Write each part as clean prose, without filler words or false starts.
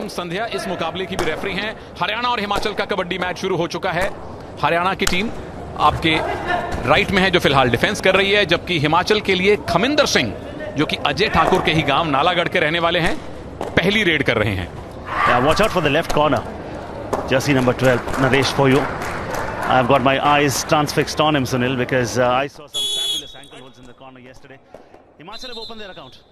रश्मि संध्या इस मुकाबले की भी रेफरी हैं। हरियाणा और हिमाचल का कबड्डी मैच शुरू हो चुका है। हरियाणा की टीम आपके राइट में है जो फिलहाल डिफेंस कर रही है, जबकि हिमाचल के लिए खमिंदर सिंह जो कि अजय ठाकुर के ही गांव नालागढ़ के रहने वाले हैं, पहली रेड कर रहे हैं। Watch out for the left corner. Jersey number 12, Naresh, for you. I've got my eyes transfixed on him, Sunil, because I saw some fabulous ankle holds in the corner yesterday. Himachal have opened their account.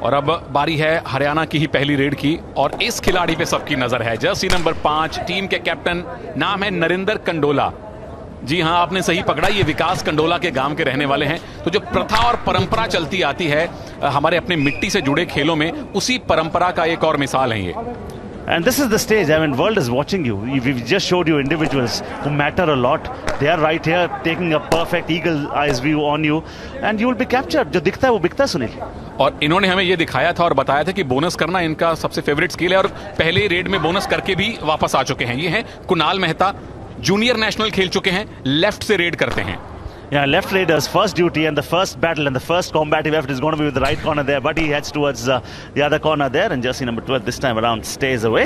और अब बारी है हरियाणा की ही पहली red की, और इस खिलाड़ी पे सबकी नजर है। जर्सी नंबर 5, टीम के कैप्टन, नाम है नरिंदर कंडोला। जी हां, आपने सही पकड़ा, ये विकास कंडोला के गांव के रहने वाले हैं। तो जो प्रथा और परंपरा चलती आती है हमारे अपने मिट्टी से जुड़े खेलों में, उसी परंपरा का एक और मिसाल है ये। And this is the stage. I mean, world is watching you. We've just showed you individuals who matter a lot. They are right here, taking a perfect eagle eyes view on you, and you will be captured. जो दिखता है वो बिकता है, सुनील। और इन्होंने हमें ये दिखाया था और बताया था कि बोनस करना इनका सबसे फेवरेट स्किल है, और पहले रेड में बोनस करके भी वापस आ चुके हैं। ये हैं कुणाल मेहता, जूनियर नेशनल खेल चुके हैं, लेफ्ट से रेड करते हैं। Yeah, left raider's first duty and the first battle and the first combative effort is going to be with the right corner there, but he heads towards the other corner there, and jersey number 12 this time around stays away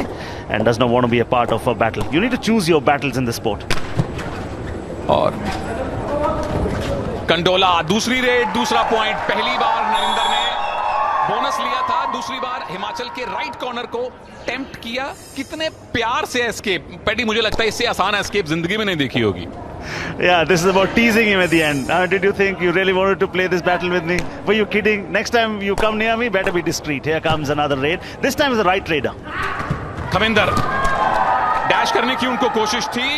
and does not want to be a part of a battle. You need to choose your battles in the sport. और कंडोला दूसरी red, दूसरा point. पहली बार नरिंदर ने bonus लिया था, दूसरी बार हिमाचल के right corner को टेम्प्ट किया। कितने प्यार से एस्केप, पैडी, मुझे लगता है इससे आसान एस्केप जिंदगी में नहीं देखी होगी। Yeah, this is about teasing him at the end. Did you think you really wanted to play this battle with me? Were you kidding? Next time you come near me, better be discreet. Here comes another raid. This time is the right raider. Khaminder dash करने की उनको कोशिश थी,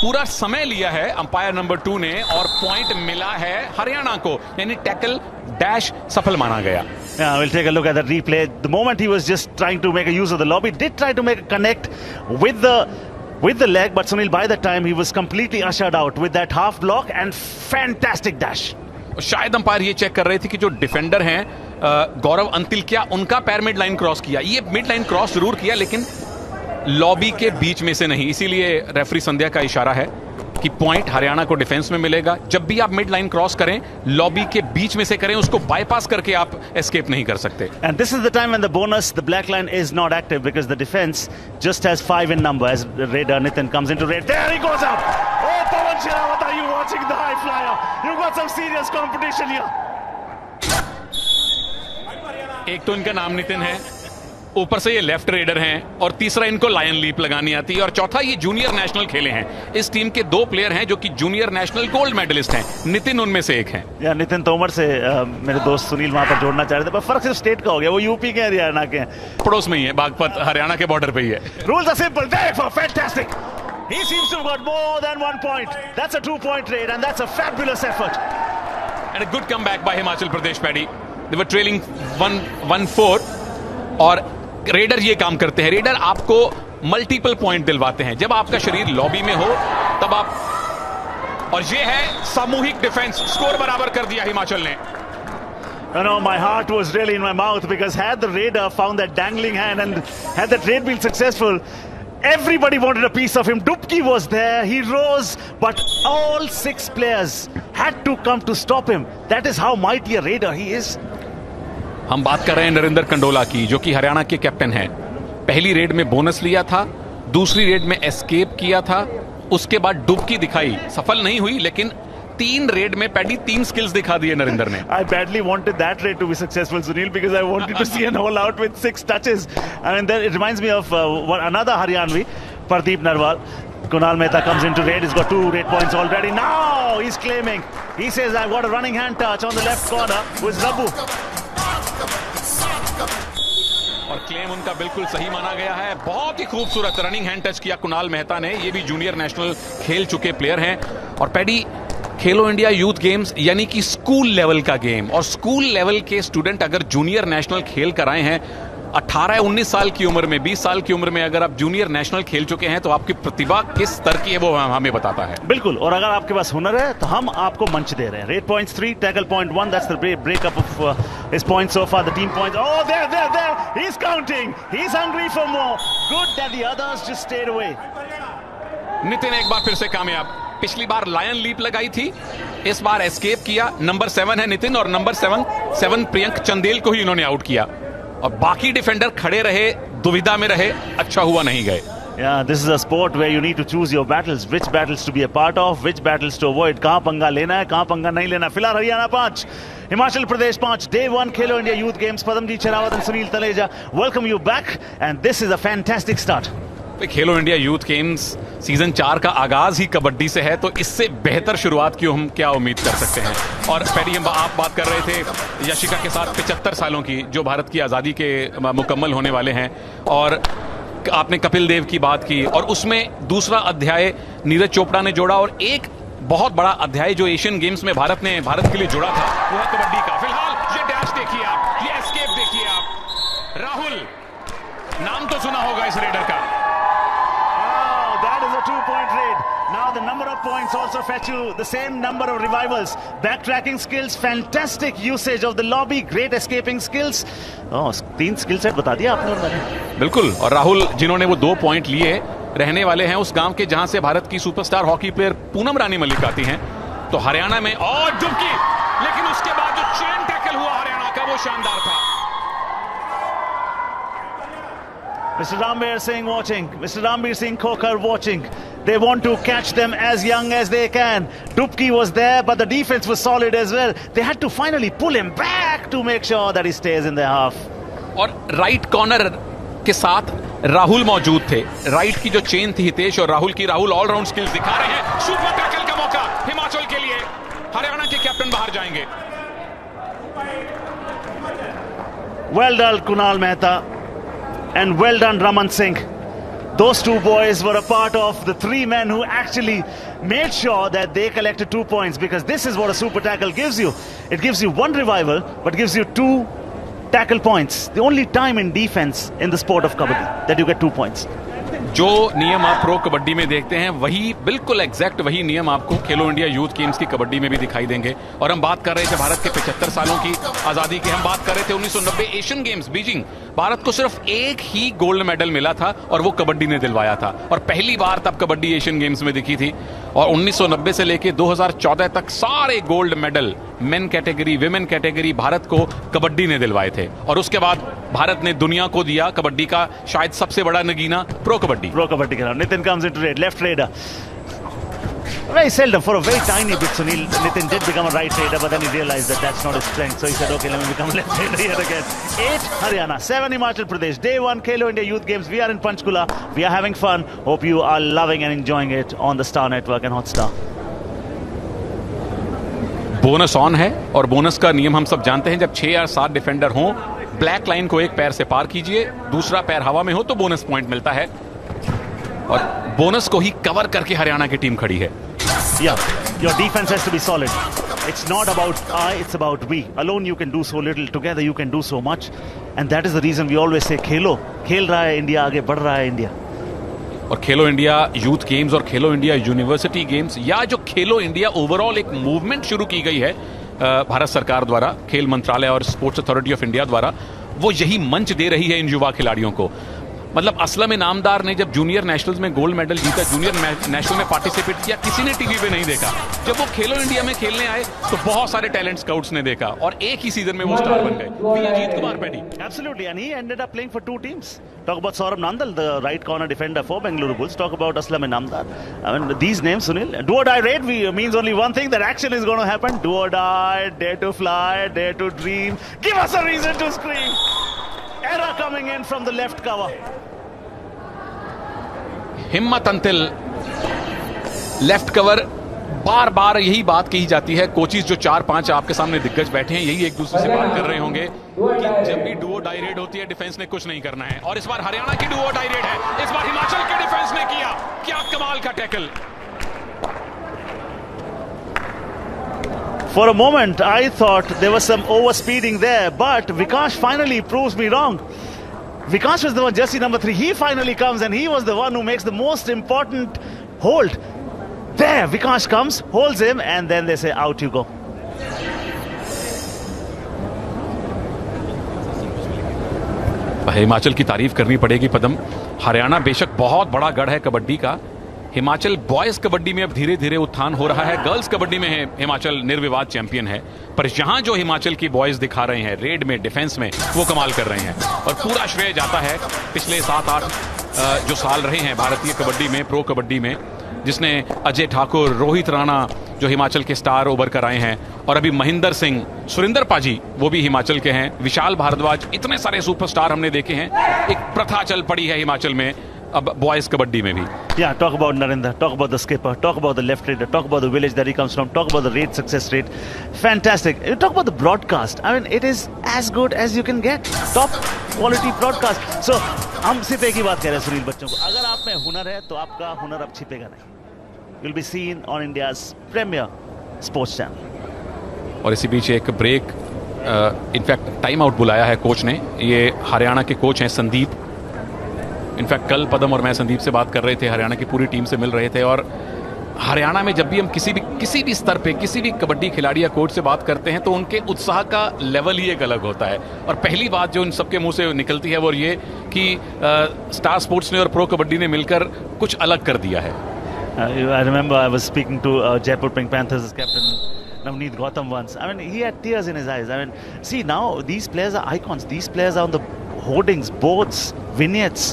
पूरा समय लिया है umpire number 2 ने, और पॉइंट मिला है हरियाणा को, यानी टैकल डैश सफल माना गया। Yeah, we'll take a look at the replay. The moment he was just trying to make a use of the lob, he did try to make a connect with the leg, but Sunil, by that time he was completely ushered out with that half block and fantastic dash. शायद umpire ये check कर रहे थे कि जो defender हैं गौरव अंतिल, क्या उनका पैर मिड लाइन क्रॉस किया। ये मिड लाइन क्रॉस जरूर किया, लेकिन लॉबी के बीच में से नहीं, इसीलिए रेफरी संध्या का इशारा है कि पॉइंट हरियाणा को डिफेंस में मिलेगा। जब भी आप मिड लाइन क्रॉस करें, लॉबी के बीच में से करें, उसको बाईपास करके आप एस्केप नहीं कर सकते। And this is the time when the bonus, the black line is not active because the defense just has 5 in number as raider Nitin comes into raid. There he goes up. Oh, Pawan Sherawat, are you watching the high flyer? You've got some serious competition here. एक तो इनका नाम नितिन है, ऊपर से ये left raider हैं, और तीसरा इनको लायन लीप लगानी आती है, और चौथा ये जूनियर नेशनल खेले हैं। इस टीम के 2 प्लेयर हैं जो कि जूनियर नेशनल गोल्ड मेडलिस्ट हैं। नितिन उनमें से एक हैं। या नितिन तोमर से मेरे दोस्त सुनील वहां पर जोड़ना चाह रहे थे, पर फर्क सिर्फ स्टेट का हो गया, वो यूपी के हरियाणा के हैं, पड़ोस में ही है, बागपत हरियाणा के बॉर्डर पे ही है। Rules are simple, there for fantastic. He seems to have got more than 1 point. That's a 2-point raid and that's a fabulous effort. And a good comeback by Himachal Pradesh, Paddy. They were trailing 1-4 और raider ये काम करते हैं। Raider आपको multiple point दिलवाते हैं जब आपका शरीर लॉबी में हो, तब आप, और ये है सामूहिक डिफेंस। स्कोर बराबर कर दिया हिमाचल ने। You know, my heart was really in my mouth because had the raider found that dangling hand and had that raid been successful, everybody wanted a piece of him. Dubki was there, he rose, but all 6 players had to come to stop him. That is how mighty a raider he is. हम बात कर रहे हैं नरिंदर कंडोला की, जो कि हरियाणा के captain हैं। पहली रेड में बोनस लिया था, दूसरी रेड में एस्केप किया था, उसके बाद डुबकी दिखाई, सफल नहीं हुई, लेकिन 3 रेड में पैडी 3 स्किल्स दिखा दिए नरिंदर ने। I badly wanted that raid to be successful, Sunil, because I wanted to see an all out with 6 touches. I mean, it reminds me of another Haryanvi, Pardeep Narwal. Kunal Mehta comes into raid. He's got 2 raid points already. Now he's claiming. He says, I've got a running hand touch on the left corner with Rabu. और claim उनका बिल्कुल सही माना गया है। बहुत ही खूबसूरत running hand touch किया कुणाल मेहता ने। ये भी जूनियर नेशनल खेल चुके प्लेयर हैं। और पैडी, खेलो इंडिया यूथ गेम्स यानी कि स्कूल लेवल का गेम, और स्कूल लेवल के स्टूडेंट अगर जूनियर नेशनल खेल कर आए हैं 18-19 साल की उम्र में, 20 साल की उम्र में अगर आप जूनियर नेशनल खेल चुके हैं, तो आपकी प्रतिभा किस स्तर की है वो हमें बताता है। बिल्कुल, और अगर आपके पास हुनर है तो हम आपको मंच दे रहे हैं। Raid points 3, tackle point 1, that's the breakup of his points so far, the team points. Oh, there he is counting, he is hungry for more. Good that the others just stayed away. Nitin एक बार फिर से कामयाब। पिछली बार lion leap लगाई थी, इस बार escape किया। नंबर 7 है नितिन और नंबर 7 प्रियंक चंदेल को ही इन्होंने आउट किया और बाकी डिफेंडर खड़े रहे, दुविधा में रहे, अच्छा हुआ नहीं गए। Yeah, this is a sport where you need to choose your battles, which battles to be a part of, which battles to avoid. कहां पंगा लेना है, कहां पंगा नहीं लेना। फिलहाल Haryana 5, Himachal Pradesh 5, Day 1 Khelo India youth games. Padamjeet Sehrawat and Sunil Taleja, welcome you back and this is a fantastic start. Khelo India youth games season 4 का आगाज ही कबड्डी से है, तो इससे बेहतर शुरुआत की हम क्या उम्मीद कर सकते हैं। और पैडी, आप बात कर रहे थे यशिका के साथ 75 सालों की, जो भारत की आज़ादी के मुकम्मल होने वाले हैं, और आपने कपिल देव की बात की और उसमें दूसरा अध्याय नीरज चोपड़ा ने जोड़ा, और एक बहुत बड़ा अध्याय जो एशियन गेम्स में भारत के लिए जोड़ा था वो है कबड्डी का। फिलहाल ये डैश देखिए आप, ये एस्केप देखिए आप। राहुल, नाम तो सुना होगा इस रेडर का। That is a 2-point raid. Now the number of points also fetch you the same number of revivals. Backtracking skills, fantastic usage of the lobby, great escaping skills. Oh, 3 skill set बता दिया आपने और मैंने। बिल्कुल, और राहुल जिन्होंने वो 2 point लिए, रहने वाले हैं उस गांव के जहां से भारत की सुपरस्टार हॉकी प्लेयर पूनम रानी मलिक आती हैं। तो हरियाणा में और डुबकी, लेकिन उसके बाद जो चेन टैकल हुआ हरियाणा का वो शानदार था। Mr. Rambir Singh watching, Mr. Rambir Singh Khokar watching. They want to catch them as young as they can. Dubki was there, but the defense was solid as well. They had to finally pull him back to make sure that he stays in their half. और right corner के साथ राहुल मौजूद थे। Right की जो chain थी हितेश और राहुल की, राहुल ऑलराउंड स्किल्स दिखा रहे हैं। सुपर टैकल का मौका हिमाचल के लिए, हरियाणा के कैप्टन बाहर जाएंगे। Well done Kunal Mehta. And well done Raman Singh. Those 2 boys were a part of the 3 men who actually made sure that they collected 2 points, because this is what a super tackle gives you. It gives you 1 revival but gives you 2 tackle points. The only time in defense in the sport of kabaddi that you get 2 points. जो नियम आप pro kabaddi में देखते हैं वही बिल्कुल exact वही नियम आपको खेलो इंडिया यूथ गेम्स की कबड्डी में भी दिखाई देंगे। और हम बात कर रहे थे भारत के 75 सालों की आजादी की, हम बात कर रहे थे 1990 एशियन गेम्स बीजिंग। भारत को सिर्फ एक ही गोल्ड मेडल मिला था और वो कबड्डी ने दिलवाया था, और पहली बार तब कबड्डी एशियन गेम्स में दिखी थी। और 1990 से लेकर 2014 तक सारे gold medal main category, women category Bharat को कबड्डी ने दिलवाए थे। और उसके बाद भारत ने दुनिया को दिया कबड्डी का शायद सबसे बड़ा Nagina, pro kabaddi. Nitin comes into raid, left raider. Very seldom, for a very tiny bit, Sunil, Nitin did become a right raider, but then he realized that that's not his strength. So he said, okay, let me become a left raider here again. 8 Haryana, 7 Himachal Pradesh. Day 1 Khelo India Youth Games. We are in Panchkula. We are having fun. Hope you are loving and enjoying it on the Star Network and Hotstar. Bonus on है, और bonus का नियम हम सब जानते हैं। जब 6 या 7 डिफेंडर हों, ब्लैक लाइन को एक पैर से पार कीजिए, दूसरा पैर हवा में हो तो बोनस पॉइंट मिलता है। और बोनस को ही कवर करके हरियाणा की टीम खड़ी है। Yeah, your defense has to be solid. It's not about I, it's about we. Alone you can do so little, together you can do so much. And that is the reason we always say खेलो, खेल रहा है India, आगे बढ़ रहा है India. और खेलो India youth games और खेलो India university games, या जो खेलो इंडिया ओवरऑल एक मूवमेंट शुरू की गई है भारत सरकार द्वारा, खेल मंत्रालय और स्पोर्ट्स अथॉरिटी ऑफ इंडिया द्वारा, वो यही मंच दे रही है इन युवा खिलाड़ियों को। मतलब असलम इनामदार ने जब जूनियर नेशनल्स में गोल्ड मेडल जीता, जूनियर नेशनल में पार्टिसिपेट किया, किसी ने टीवी पे नहीं देखा। जब वो खेलो इंडिया में खेलने आए तो बहुत सारे टैलेंट स्काउट्स ने देखा और एक ही सीजन में वो स्टार बन गए। Ajit Kumar paddy. Absolutely, and he ended up playing for 2 teams. Talk about Saurabh Nandal, the right corner defender for Bengaluru Bulls. Talk about Aslam Inamdar. I mean, these names, Sunil. Do or die raid means only one thing: that action is going to happen. Do or die, dare to fly, dare to dream. Give us a reason to scream. Error coming in from the left cover. हिम्मत Antil left cover. बार बार यही बात कही जाती है, coaches जो 4-5 आपके सामने दिग्गज बैठे हैं यही एक दूसरे से बात कर रहे होंगे कि जब भी डुओ डाई रेड होती है डिफेंस ने कुछ नहीं करना है। और इस बार हरियाणा की डुओ डाई रेड है, इस बार हिमाचल के डिफेंस ने किया क्या कमाल का tackle. For a moment, I thought there was some overspeeding there, but Vikash finally proves me wrong. Vikash was the one, jersey number 3. He finally comes and he was the one who makes the most important hold. There, Vikash comes, holds him, and then they say, out you go. Himachal की तारीफ करनी पड़ेगी पदम। हरियाणा बेशक बहुत बड़ा गढ़ है कबड्डी का, हिमाचल बॉयज कबड्डी में अब धीरे धीरे उत्थान हो रहा है। गर्ल्स कबड्डी में है हिमाचल निर्विवाद चैंपियन है, पर यहां जो हिमाचल की बॉयज दिखा रहे हैं रेड में, डिफेंस में, वो कमाल कर रहे हैं। और पूरा श्रेय जाता है पिछले 7-8 जो साल रहे हैं भारतीय कबड्डी में, प्रो कबड्डी में, जिसने अजय ठाकुर, रोहित राणा जो हिमाचल के स्टार उभर कर आए हैं, और अभी महेंद्र सिंह, सुरेंद्र पाजी वो भी हिमाचल के हैं, विशाल भारद्वाज, इतने सारे सुपरस्टार हमने देखे हैं। एक प्रथा चल पड़ी है हिमाचल में अब बॉयज कबड्डी में भी। Yeah, talk about Narinder, talk about the skipper, talk about the left raider, talk about the village that he comes from, talk about the raid success rate. Fantastic. You talk about the broadcast. I mean, it is as good as you can get. Top quality broadcast. So, हम सिर्फ एक ही बात कह रहे हैं सुनील बच्चों को, अगर आप में हुनर है तो आपका हुनर अब छिपेगा नहीं. You'll be seen on India's premier sports channel. और इसी बीच एक ब्रेक, इनफैक्ट टाइम आउट बुलाया है कोच ने। ये हरियाणा के कोच हैं संदीप। इनफैक्ट कल पदम और मैं संदीप से बात कर रहे थे, हरियाणा की पूरी टीम से मिल रहे थे, और हरियाणा में जब भी हम किसी भी स्तर पे किसी भी कबड्डी खिलाड़ी या कोच से बात करते हैं तो उनके उत्साह का लेवल ही एक अलग होता है। और पहली बात जो इन सबके मुंह से निकलती है वो ये कि स्टार स्पोर्ट्स ने और प्रो कबड्डी ने मिलकर कुछ अलग कर दिया है। I remember I was speaking to Jaipur Pink Panthers captain Navneet Gautam once. I mean, he had tears in his eyes. I mean, see, now these players are icons. These players are on the hoardings, boards, vignettes.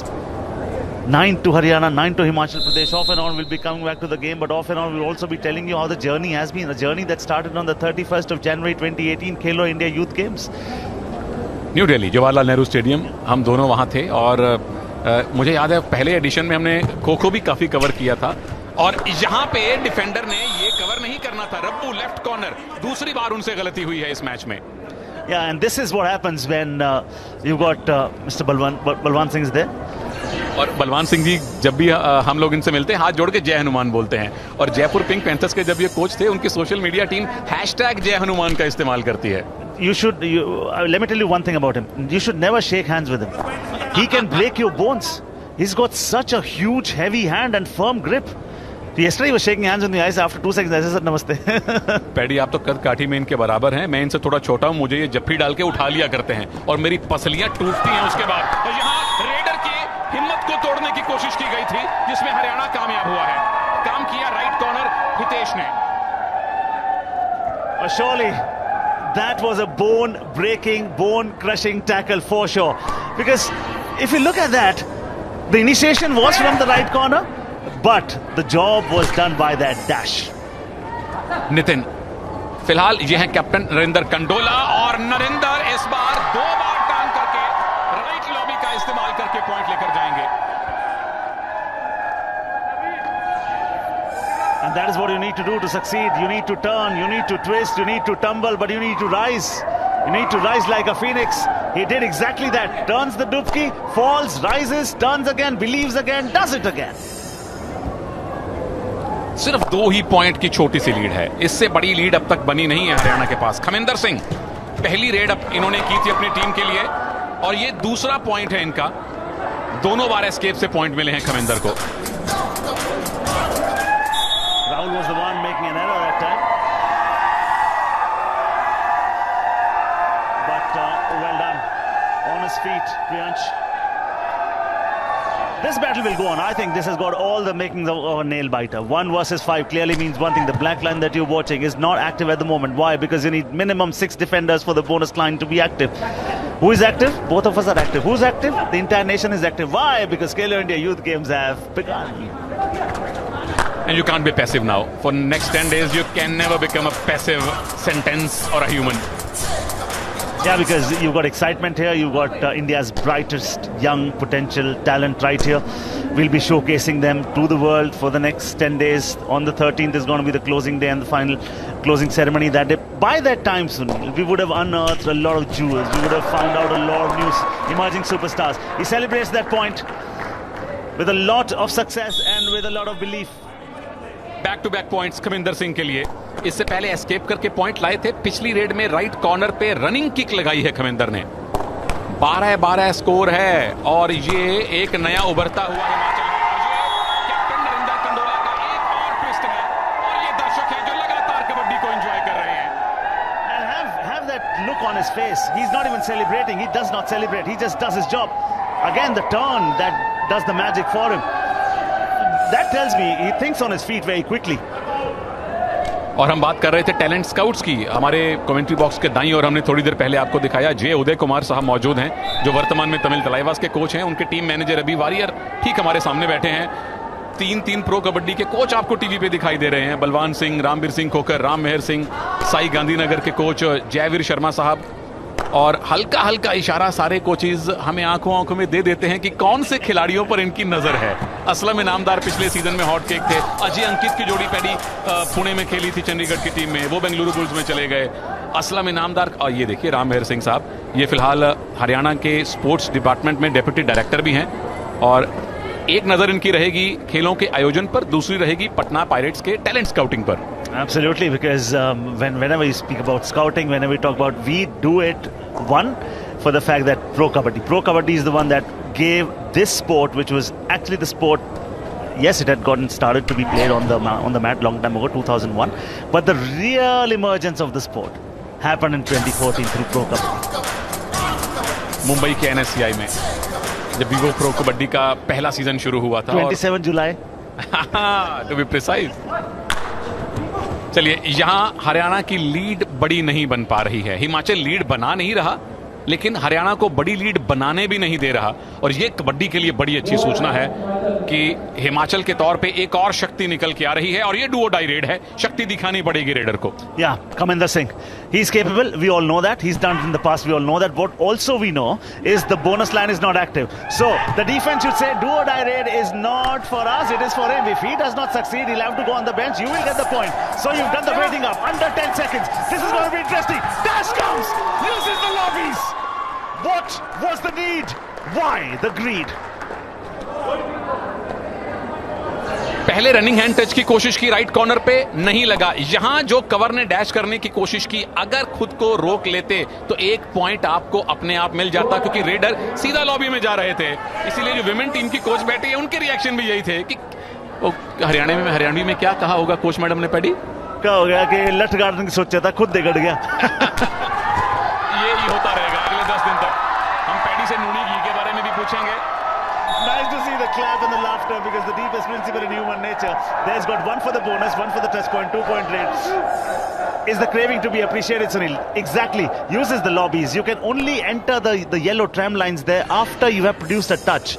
9 to Haryana, 9 to Himachal Pradesh. Off and on we'll be coming back to the game, but off and on we'll also be telling you how the journey has been. A journey that started on the 31st of January 2018, Khelo India Youth Games. New Delhi, Jawaharlal Nehru stadium, हम दोनों वहाँ थे। और मुझे याद है पहले addition में हमने खो खो भी काफ़ी कवर किया था, और यहाँ पे डिफेंडर ने ये कवर नहीं करना था। रब्बू लेफ्ट कॉर्नर, दूसरी बार उनसे गलती हुई है इस मैच में। Yeah, and this is what happens when you got Mr. Balwan Singh is there. और बलवान सिंह जी जब भी हम लोग इनसे मिलते हैं हाथ जोड़ के जय हनुमान बोलते हैं। और जयपुर पिंक पैंथर्स के जब ये कोच थे, उनकी सोशल मीडिया टीम #जय हनुमान का इस्तेमाल करती है। Let me tell you one thing about him. You should never shake hands with him. He can break your bones. He's got such a huge, heavy hand and firm grip. Yesterday he was shaking hands with me. I said after 2 seconds, I said नमस्ते। Paddy, आप तो कद काठी में इनके बराबर हैं, मैं इनसे थोड़ा छोटा हूं, मुझे ये जफ्फी डाल के उठा लिया करते हैं और मेरी पसलियां टूटती हैं उसके बाद। तो यहाँ रेडर की हिम्मत को तोड़ने की कोशिश की गई थी, जिसमें हरियाणा कामयाब हुआ है। काम किया राइट कॉर्नर हितेश ने। Surely that was a bone-breaking, bone-crushing tackle for sure. Because if you look at that, the initiation was from the right corner, but the job was done by that dash. Nitin, फिलहाल ये है captain Narendra Kandola, और नरेंद्र इस बार 2 बार टांग करके right lobby का इस्तेमाल करके पॉइंट लेकर जाएंगे। And that is what you need to do to succeed. You need to turn, you need to twist, you need to tumble, but you need to rise. You need to rise like a phoenix. He did exactly that. Turns the dubki, falls, rises, turns again, believes again, does it again. सिर्फ 2 ही point की छोटी सी lead है, इससे बड़ी lead अब तक बनी नहीं है हरियाणा के पास। खमिंदर सिंह, पहली रेड अब इन्होंने की थी अपनी टीम के लिए, और ये दूसरा पॉइंट है इनका। दोनों बार एस्केप से पॉइंट मिले हैं खमिंदर को। Rahul was the one making an error that time. But well done. On his feet, Priyansh. This battle will go on. I think this has got all the makings of a nail biter. 1 versus 5 clearly means one thing. The black line that you're watching is not active at the moment. Why? Because you need minimum 6 defenders for the bonus line to be active. Who is active? Both of us are active. Who's active? The entire nation is active. Why? Because Khelo India Youth Games have begun. And you can't be passive now. For next 10 days, you can never become a passive sentence or a human. Yeah, because you've got excitement here. You've got India's brightest young potential talent right here. We'll be showcasing them to the world for the next 10 days. On the 13th is going to be the closing day and the final closing ceremony that day. By that time, Sunil, we would have unearthed a lot of jewels. We would have found out a lot of new emerging superstars. He celebrates that point with a lot of success and with a lot of belief. Back to back points Khaminder Singh के लिए। इससे पहले escape करके point लाए थे, पिछली red में right corner पे रनिंग किक लगाई है खमिंदर ने। 12-12 स्कोर है, और ये एक नया उभरता हुआ हिमाचल है। कैप्टन नरेंद्र कंडोला का एक और ट्विस्ट है, और ये दर्शक हैं जो लगातार कबड्डी को एंजॉय कर रहे हैं। And have that look on his face. He's not even celebrating. He does not celebrate. He just does his job. Again, the turn that does the magic for him. That tells me he thinks on his feet very quickly. और हम बात कर रहे थे talent scouts की। हमारे commentary box के दाईं और हमने थोड़ी देर पहले आपको दिखाया जे उदय कुमार साहब मौजूद हैं, जो वर्तमान में तमिल तलाइवास के कोच हैं। उनके टीम मैनेजर अभी वारियर ठीक हमारे सामने बैठे हैं। 3 प्रो कबड्डी के कोच आपको टीवी पे दिखाई दे रहे हैं। बलवान सिंह, रामवीर सिंह खोकर, राम मेहर सिंह, साई गांधीनगर के कोच जयवीर शर्मा साहब। और हल्का हल्का इशारा सारे कोचेज हमें आंखों में दे देते हैं कि कौन से खिलाड़ियों पर इनकी नजर है। असलम इनामदार पिछले सीजन में हॉट केक थे। अजय अंकित की जोड़ी पैडी पुणे में खेली थी चंडीगढ़ की टीम में, वो बेंगलुरु बुल्स में चले गए। असलम इनामदार, और ये देखिए राम मेहर सिंह साहब, ये फिलहाल हरियाणा के स्पोर्ट्स डिपार्टमेंट में डेप्यूटी डायरेक्टर भी हैं। और एक नजर इनकी रहेगी खेलों के आयोजन पर, दूसरी रहेगी पटना पायरेट्स के टैलेंट स्काउटिंग पर। Absolutely, because whenever you speak about scouting, whenever we talk about, we do it one for the fact that Pro Kabaddi is the one that gave this sport, which was actually the sport. Yes, it had gotten started to be played on the mat long time ago, 2001, but the real emergence of the sport happened in 2014 through Pro Kabaddi. Mumbai के NSCI में जब भी वो pro kabaddi का पहला season शुरू हुआ था, 27 जुलाई टू बी प्रिसाइज। चलिए, यहां हरियाणा की लीड बड़ी नहीं बन पा रही है। हिमाचल लीड बना नहीं रहा, लेकिन हरियाणा को बड़ी लीड बनाने भी नहीं दे रहा। और ये कबड्डी के लिए बड़ी अच्छी सूचना है कि हिमाचल के तौर पे एक और शक्ति निकल के आ रही है, और ये डू और डाई रेड है। शक्ति दिखानी पड़ेगी रेडर को। Yeah, Kaminder Singh, he's capable, we all know that. He's done it in the past, we all know that. What also we know is the bonus line is not active. So the defense should say do or die raid is not for us, it is for him. If he does not succeed, he'll have to go on the bench. You will get the point. So you've done the waiting up under 10 seconds. This is going to be interesting. Dash comes, uses the lobbies. What was the need? Why the greed? पहले running hand touch की कोशिश की, right corner पे नहीं लगा। यहां जो cover ने डैश करने की कोशिश की, अगर खुद को रोक लेते तो एक पॉइंट आपको अपने आप मिल जाता, क्योंकि रेडर सीधा लॉबी में जा रहे थे। इसीलिए जो विमेन टीम की कोच बैठी है, उनके रिएक्शन भी यही थे कि हरियाणवी में क्या कहा होगा कोच मैडम ने? पैडी क्या हो गया कि लठ गाड़ने की सोचा था, खुद दिगड़ गया। यही होता रहेगा अगले 10 दिन तक। हम पैडी से नूनी घी के बारे में भी पूछेंगे। Nice to see the clap and the laughter, because the deepest principle in human nature. There's got one for the bonus, one for the touch point, 2-point raid. Is the craving to be appreciated, Sunil? Exactly. Uses the lobbies. You can only enter the yellow tram lines there after you have produced a touch.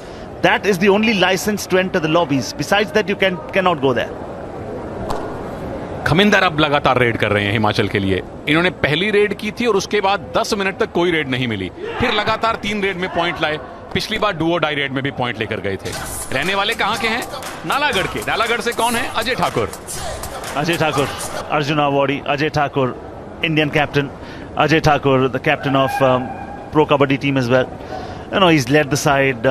That is the only license to enter the lobbies. Besides that, you cannot go there. खमिंदर अब लगातार red कर रहे हैं हिमाचल के लिए। इन्होंने पहली red की थी और उसके बाद 10 मिनट तक कोई रेड नहीं मिली। फिर लगातार 3 रेड में पॉइंट लाए। पिछली बार डुओ डाई रेड में भी पॉइंट लेकर गए थे। रहने वाले कहां के हैं? नालागढ़ के। नालागढ़ से कौन है? Ajay Thakur. Arjun Awardee, Ajay Thakur, Indian captain. Ajay Thakur, the captain of Pro Kabaddi team as well. You know, he's led the side.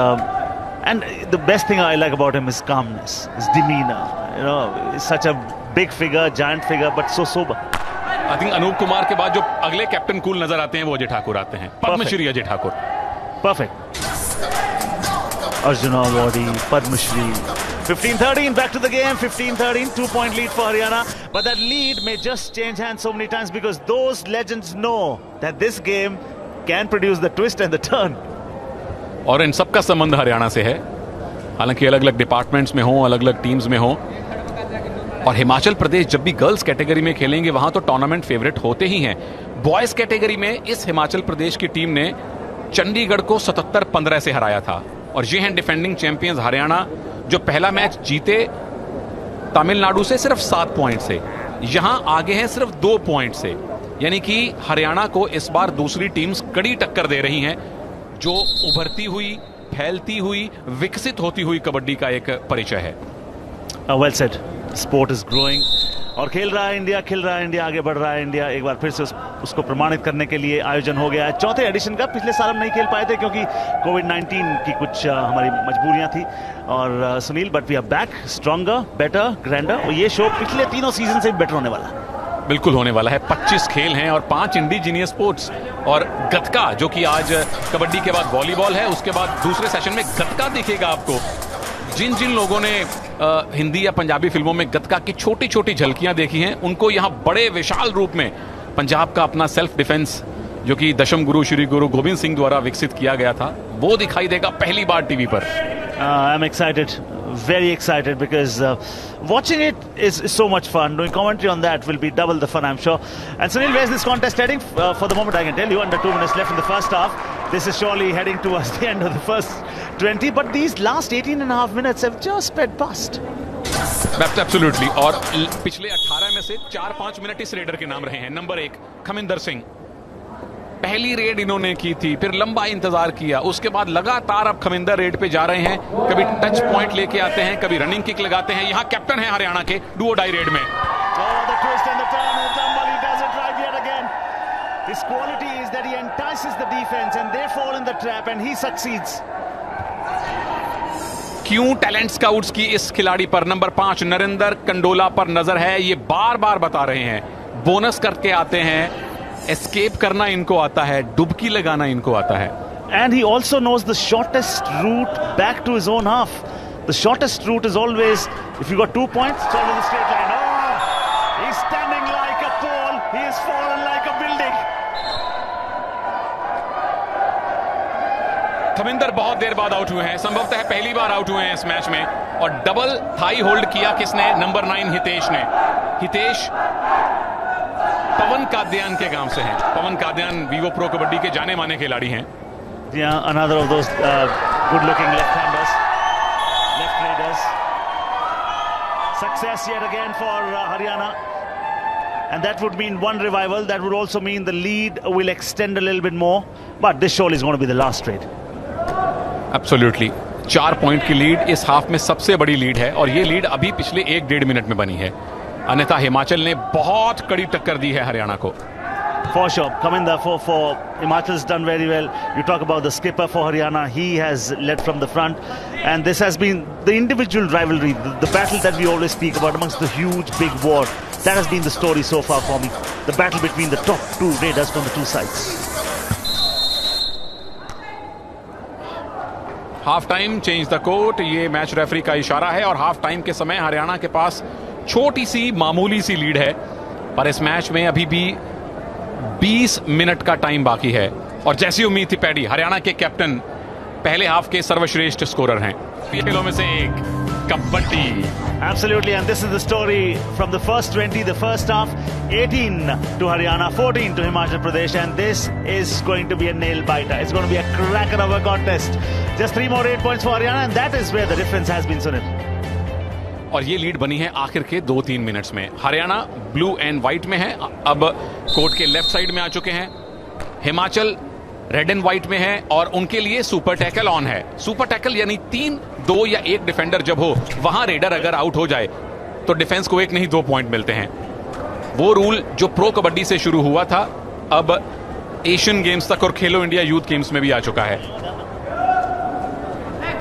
And the best thing I like about him is calmness, his demeanor. You know, he's such a big figure, giant figure, but so sober. I think Anoop Kumar के बाद जो अगले captain cool नजर आते हैं वो अजय ठाकुर आते हैं। Padmashri Ajay Thakur. Perfect. Arjun Awardee, Padma Shri. 15-13, back to the game. 15-13, 2-point lead for Haryana. But that lead may just change hands so many times, because those legends know that this game can produce the twist and the turn. और इन सबका संबंध हरियाणा से है, हालांकि अलग अलग departments में हो, अलग अलग टीम्स में हो। और हिमाचल प्रदेश जब भी गर्ल्स कैटेगरी में खेलेंगे वहां तो टूर्नामेंट फेवरेट होते ही हैं। बॉयज कैटेगरी में इस हिमाचल प्रदेश की टीम ने चंडीगढ़ को 77-15 से हराया था। और ये हैं डिफेंडिंग चैंपियंस हरियाणा, जो पहला मैच जीते तमिलनाडु से सिर्फ 7 पॉइंट से, यहां आगे हैं सिर्फ 2 पॉइंट से। यानी कि हरियाणा को इस बार दूसरी टीम्स कड़ी टक्कर दे रही हैं, जो उभरती हुई, फैलती हुई, विकसित होती हुई कबड्डी का एक परिचय है। Well said. Sport is growing. और खेल रहा है इंडिया, खिल रहा है इंडिया, आगे बढ़ रहा है इंडिया। एक बार फिर से उसको प्रमाणित करने के लिए आयोजन हो गया है 4थे एडिशन का। पिछले साल हम नहीं खेल पाए थे क्योंकि कोविड-19 की कुछ हमारी मजबूरियां थी। और Sunil, but we are back stronger, better, grander. और ये शो पिछले 3 सीजन से बेटर होने वाला है। बिल्कुल होने वाला है। 25 खेल हैं और 5 इंडिजीनियस स्पोर्ट्स। और गतका, जो कि आज कबड्डी के बाद वॉलीबॉल है, उसके बाद दूसरे सेशन में गतका दिखेगा आपको। जिन जिन लोगों ने हिंदी या पंजाबी फिल्मों में गतका की छोटी छोटी झलकियां देखी हैं, उनको यहां बड़े विशाल रूप में पंजाब का अपना सेल्फ डिफेंस, जो कि दशम गुरु श्री गुरु गोविंद सिंह द्वारा विकसित किया गया था, वो दिखाई देगा पहली बार टीवी पर। I am excited, very excited because watching it is so much fun. Doing commentary on that will be double the fun, I'm sure. And Sunil, where's this contest heading? For the moment, I can tell you, under 2 minutes left in the first half. This is surely heading towards the end of the first 20. But these last 18.5 minutes have just sped past. Absolutely. और पिछले 18 में से 4-5 minute इस raider के नाम रहे हैं. Number 1 खमिंदर Singh. पहली रेड इन्होंने की थी, फिर लंबा इंतजार किया, उसके बाद लगातार अब खमिंदर रेड पे जा रहे हैं. कभी टच पॉइंट लेके आते हैं, कभी रनिंग किक लगाते हैं. यहां कैप्टन है हरियाणा के डुओ डाई रेड में. His quality is that he entices the defense and they fall in the trap and he succeeds. क्यों टैलेंट स्काउट्स की इस खिलाड़ी पर नंबर 5 नरिंदर कंडोला पर नजर है, ये बार बार बता रहे हैं. बोनस करके आते हैं, एस्केप करना इनको आता है, डुबकी लगाना इनको आता है. And he also knows the shortest route back to his own half. The shortest route is always, if you got 2 points, it's always a straight line. Oh, he's standing like a pole. He has fallen like a building. खमिंदर बहुत देर बाद out हुए हैं, संभवतः पहली बार out हुए हैं इस match में. और डबल थाई होल्ड किया किसने? नंबर 9 हितेश ने. हितेश पवन काद्यान के गांव से हैं. पवन काद्यान वीवो प्रो कबड्डी के जाने माने खिलाड़ी हैं. Yeah, another of those good-looking left-handers, left raiders. Success yet again for Haryana, and that would mean one revival. That would also mean the lead will extend a little bit more. But this surely is going to be the last raid. Absolutely. 4 point की lead इस half में सबसे बड़ी lead है और ये lead अभी पिछले 1-1.5 मिनट में बनी है. अन्यथा हिमाचल ने बहुत कड़ी टक्कर दी है हरियाणा को. For sure, Kaminda for Himachal's done very well. You talk about the skipper for Haryana, he has led from the front, and this has been the individual rivalry, the battle that we always speak about amongst the huge big war. That has been the story so far for me. The battle between the top 2 raiders from the 2 sides. Half time change the court, ये match referee का इशारा है. और half time के समय हरियाणा के पास छोटी सी मामूली सी लीड है, पर इस मैच में अभी भी 20 मिनट का टाइम बाकी है. और जैसी उम्मीद थी पैडी, हरियाणा के कैप्टन पहले हाफ के सर्वश्रेष्ठ स्कोरर हैं. खेलों में से एक kabaddi. Absolutely, and this is the story from the first 20, the first half. 18 to Haryana, 14 to Himachal Pradesh, and this is going to be a nail biter. It's going to be a cracker of a contest. Just 3 more 8 points for Haryana, and that is where the difference has been, Sunil. और ये lead बनी है आखिर के 2-3 minutes में. Haryana blue and white में है, अब कोर्ट के लेफ्ट साइड में आ चुके हैं. हिमाचल रेड एंड व्हाइट में है और उनके लिए सुपर टैकल ऑन है. सुपर टैकल यानी 3, 2 या 1 डिफेंडर जब हो, वहां रेडर अगर आउट हो जाए तो डिफेंस को 1 नहीं 2 पॉइंट मिलते हैं. वो रूल जो प्रो कबड्डी से शुरू हुआ था, अब एशियन गेम्स तक और खेलो इंडिया यूथ गेम्स में भी आ चुका है.